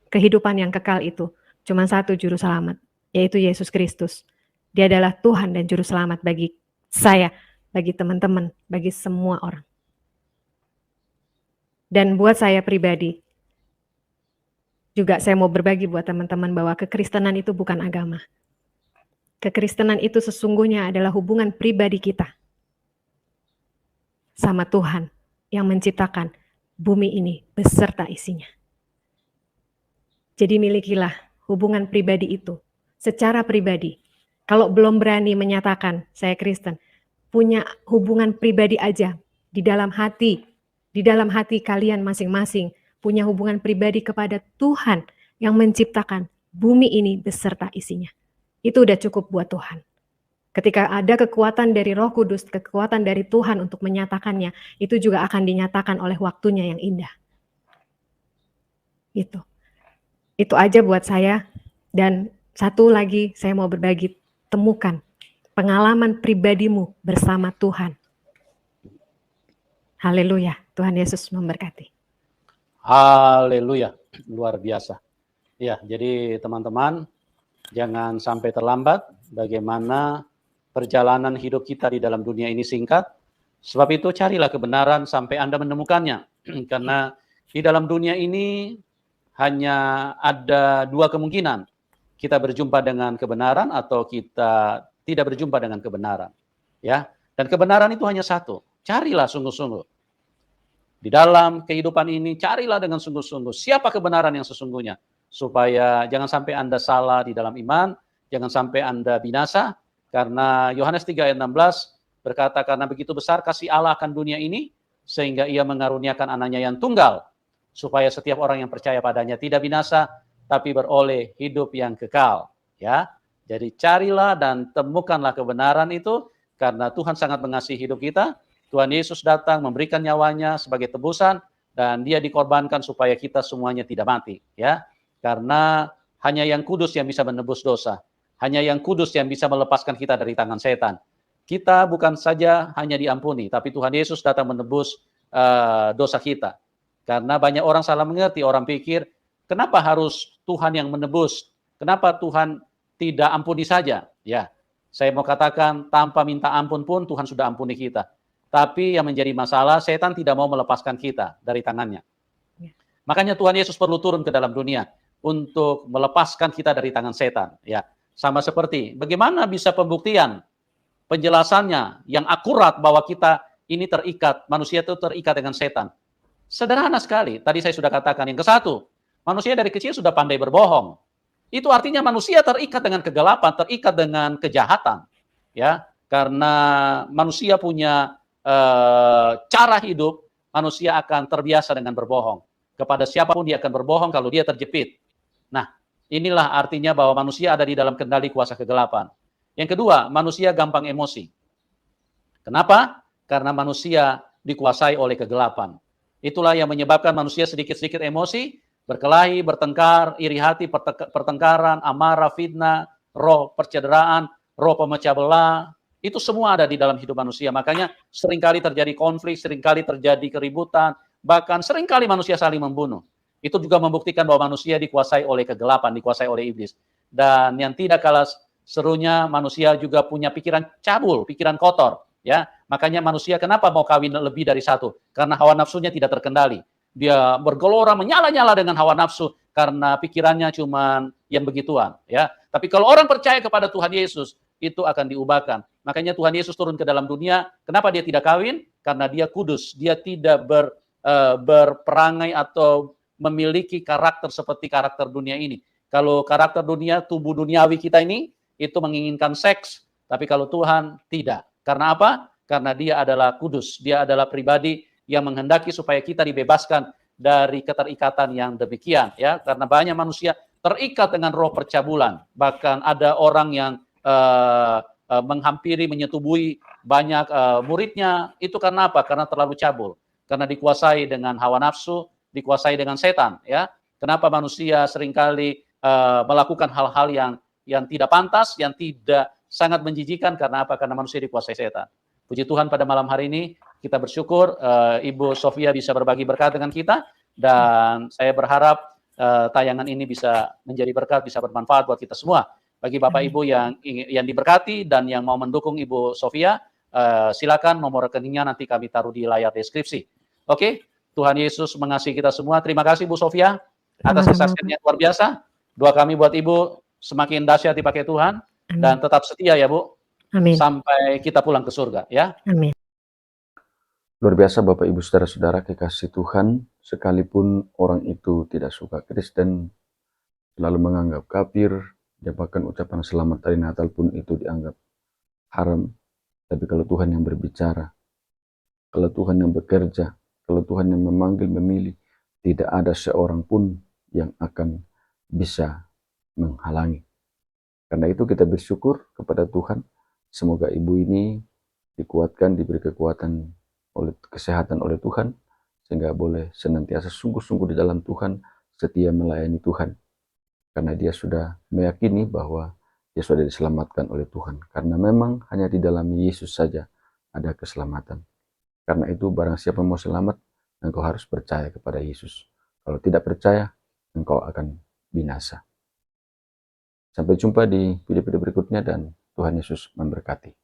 Speaker 1: kehidupan yang kekal itu, cuma satu juru selamat, yaitu Yesus Kristus. Dia adalah Tuhan dan juru selamat bagi saya, bagi teman-teman, bagi semua orang. Dan buat saya pribadi, juga saya mau berbagi buat teman-teman bahwa kekristenan itu bukan agama. Kekristenan itu sesungguhnya adalah hubungan pribadi kita sama Tuhan yang menciptakan bumi ini beserta isinya. Jadi milikilah hubungan pribadi itu secara pribadi. Kalau belum berani menyatakan saya Kristen, punya hubungan pribadi aja di dalam hati kalian masing-masing, punya hubungan pribadi kepada Tuhan yang menciptakan bumi ini beserta isinya. Itu udah cukup buat Tuhan. Ketika ada kekuatan dari Roh Kudus, kekuatan dari Tuhan untuk menyatakannya, itu juga akan dinyatakan oleh waktunya yang indah. Itu aja buat saya. Dan satu lagi saya mau berbagi, temukan pengalaman pribadimu bersama Tuhan. Haleluya, Tuhan Yesus memberkati.
Speaker 2: Haleluya, luar biasa. Ya, jadi teman-teman, jangan sampai terlambat. Bagaimana perjalanan hidup kita di dalam dunia ini singkat. Sebab itu carilah kebenaran sampai Anda menemukannya. Karena di dalam dunia ini hanya ada dua kemungkinan. Kita berjumpa dengan kebenaran atau kita tidak berjumpa dengan kebenaran. Ya, dan kebenaran itu hanya satu. Carilah sungguh-sungguh. Di dalam kehidupan ini carilah dengan sungguh-sungguh siapa kebenaran yang sesungguhnya. Supaya jangan sampai Anda salah di dalam iman, jangan sampai Anda binasa. Karena Yohanes 3 ayat 16 berkata, karena begitu besar kasih Allah akan dunia ini, sehingga ia mengaruniakan anaknya yang tunggal, supaya setiap orang yang percaya padanya tidak binasa, tapi beroleh hidup yang kekal. Ya, jadi carilah dan temukanlah kebenaran itu, karena Tuhan sangat mengasihi hidup kita. Tuhan Yesus datang memberikan nyawanya sebagai tebusan, dan dia dikorbankan supaya kita semuanya tidak mati. Ya, karena hanya yang kudus yang bisa menebus dosa. Hanya yang kudus yang bisa melepaskan kita dari tangan setan. Kita bukan saja hanya diampuni, tapi Tuhan Yesus datang menebus dosa kita. Karena banyak orang salah mengerti, orang pikir, kenapa harus Tuhan yang menebus? Kenapa Tuhan tidak ampuni saja? Ya, saya mau katakan, tanpa minta ampun pun Tuhan sudah ampuni kita. Tapi yang menjadi masalah, setan tidak mau melepaskan kita dari tangannya. Makanya Tuhan Yesus perlu turun ke dalam dunia untuk melepaskan kita dari tangan setan. Ya, sama seperti bagaimana bisa pembuktian, penjelasannya yang akurat bahwa kita ini terikat, manusia itu terikat dengan setan. Sederhana sekali. Tadi saya sudah katakan yang ke satu, manusia dari kecil sudah pandai berbohong. Itu artinya manusia terikat dengan kegelapan, terikat dengan kejahatan. Ya, karena manusia punya cara hidup, manusia akan terbiasa dengan berbohong. Kepada siapapun dia akan berbohong kalau dia terjepit. Nah, inilah artinya bahwa manusia ada di dalam kendali kuasa kegelapan. Yang kedua, manusia gampang emosi. Kenapa? Karena manusia dikuasai oleh kegelapan. Itulah yang menyebabkan manusia sedikit-sedikit emosi, berkelahi, bertengkar, iri hati, pertengkaran, amarah, fitnah, roh percederaan, roh pemecah belah. Itu semua ada di dalam hidup manusia. Makanya seringkali terjadi konflik, seringkali terjadi keributan, bahkan seringkali manusia saling membunuh. Itu juga membuktikan bahwa manusia dikuasai oleh kegelapan, dikuasai oleh iblis. Dan yang tidak kalah serunya, manusia juga punya pikiran cabul, pikiran kotor. Ya, makanya manusia kenapa mau kawin lebih dari satu? Karena hawa nafsunya tidak terkendali. Dia bergelora, menyala-nyala dengan hawa nafsu karena pikirannya cuma yang begituan. Ya, tapi kalau orang percaya kepada Tuhan Yesus, itu akan diubahkan. Makanya Tuhan Yesus turun ke dalam dunia. Kenapa dia tidak kawin? Karena dia kudus. Dia tidak berperangai atau memiliki karakter seperti karakter dunia ini. Kalau karakter dunia, tubuh duniawi kita ini, itu menginginkan seks. Tapi kalau Tuhan, tidak. Karena apa? Karena dia adalah kudus. Dia adalah pribadi yang menghendaki supaya kita dibebaskan dari keterikatan yang demikian. Ya, karena banyak manusia terikat dengan roh percabulan. Bahkan ada orang yang menghampiri, menyetubuhi banyak muridnya. Itu karena apa? Karena terlalu cabul. Karena dikuasai dengan hawa nafsu, dikuasai dengan setan. Ya, kenapa manusia seringkali melakukan hal-hal yang tidak pantas, yang tidak sangat menjijikan? Karena apa? Karena manusia dikuasai setan. Puji Tuhan, pada malam hari ini kita bersyukur Ibu Sofia bisa berbagi berkat dengan kita, dan saya berharap tayangan ini bisa menjadi berkat, bisa bermanfaat buat kita semua. Bagi Bapak Ibu yang diberkati dan yang mau mendukung Ibu Sofia, silakan nomor rekeningnya nanti kami taruh di layar deskripsi. Oke, Tuhan Yesus mengasihi kita semua. Terima kasih Bu Sofia atas kesaksiannya luar biasa. Doa kami buat Ibu semakin dahsyat dipakai Tuhan. Amin. Dan tetap setia ya Bu. Amin. Sampai kita pulang ke surga ya. Amin.
Speaker 3: Luar biasa Bapak Ibu saudara-saudara kekasih Tuhan, sekalipun orang itu tidak suka Kristen, selalu menganggap kafir, ya bahkan ucapan selamat hari Natal pun itu dianggap haram. Tapi kalau Tuhan yang berbicara, kalau Tuhan yang bekerja, kalau Tuhan yang memanggil, memilih, tidak ada seorang pun yang akan bisa menghalangi. Karena itu kita bersyukur kepada Tuhan. Semoga ibu ini dikuatkan, diberi kekuatan oleh kesehatan oleh Tuhan, sehingga boleh senantiasa sungguh-sungguh di dalam Tuhan, setia melayani Tuhan. Karena dia sudah meyakini bahwa dia sudah diselamatkan oleh Tuhan. Karena memang hanya di dalam Yesus saja ada keselamatan. Karena itu barang siapa mau selamat, engkau harus percaya kepada Yesus. Kalau tidak percaya, engkau akan binasa. Sampai jumpa di video-video berikutnya dan Tuhan Yesus memberkati.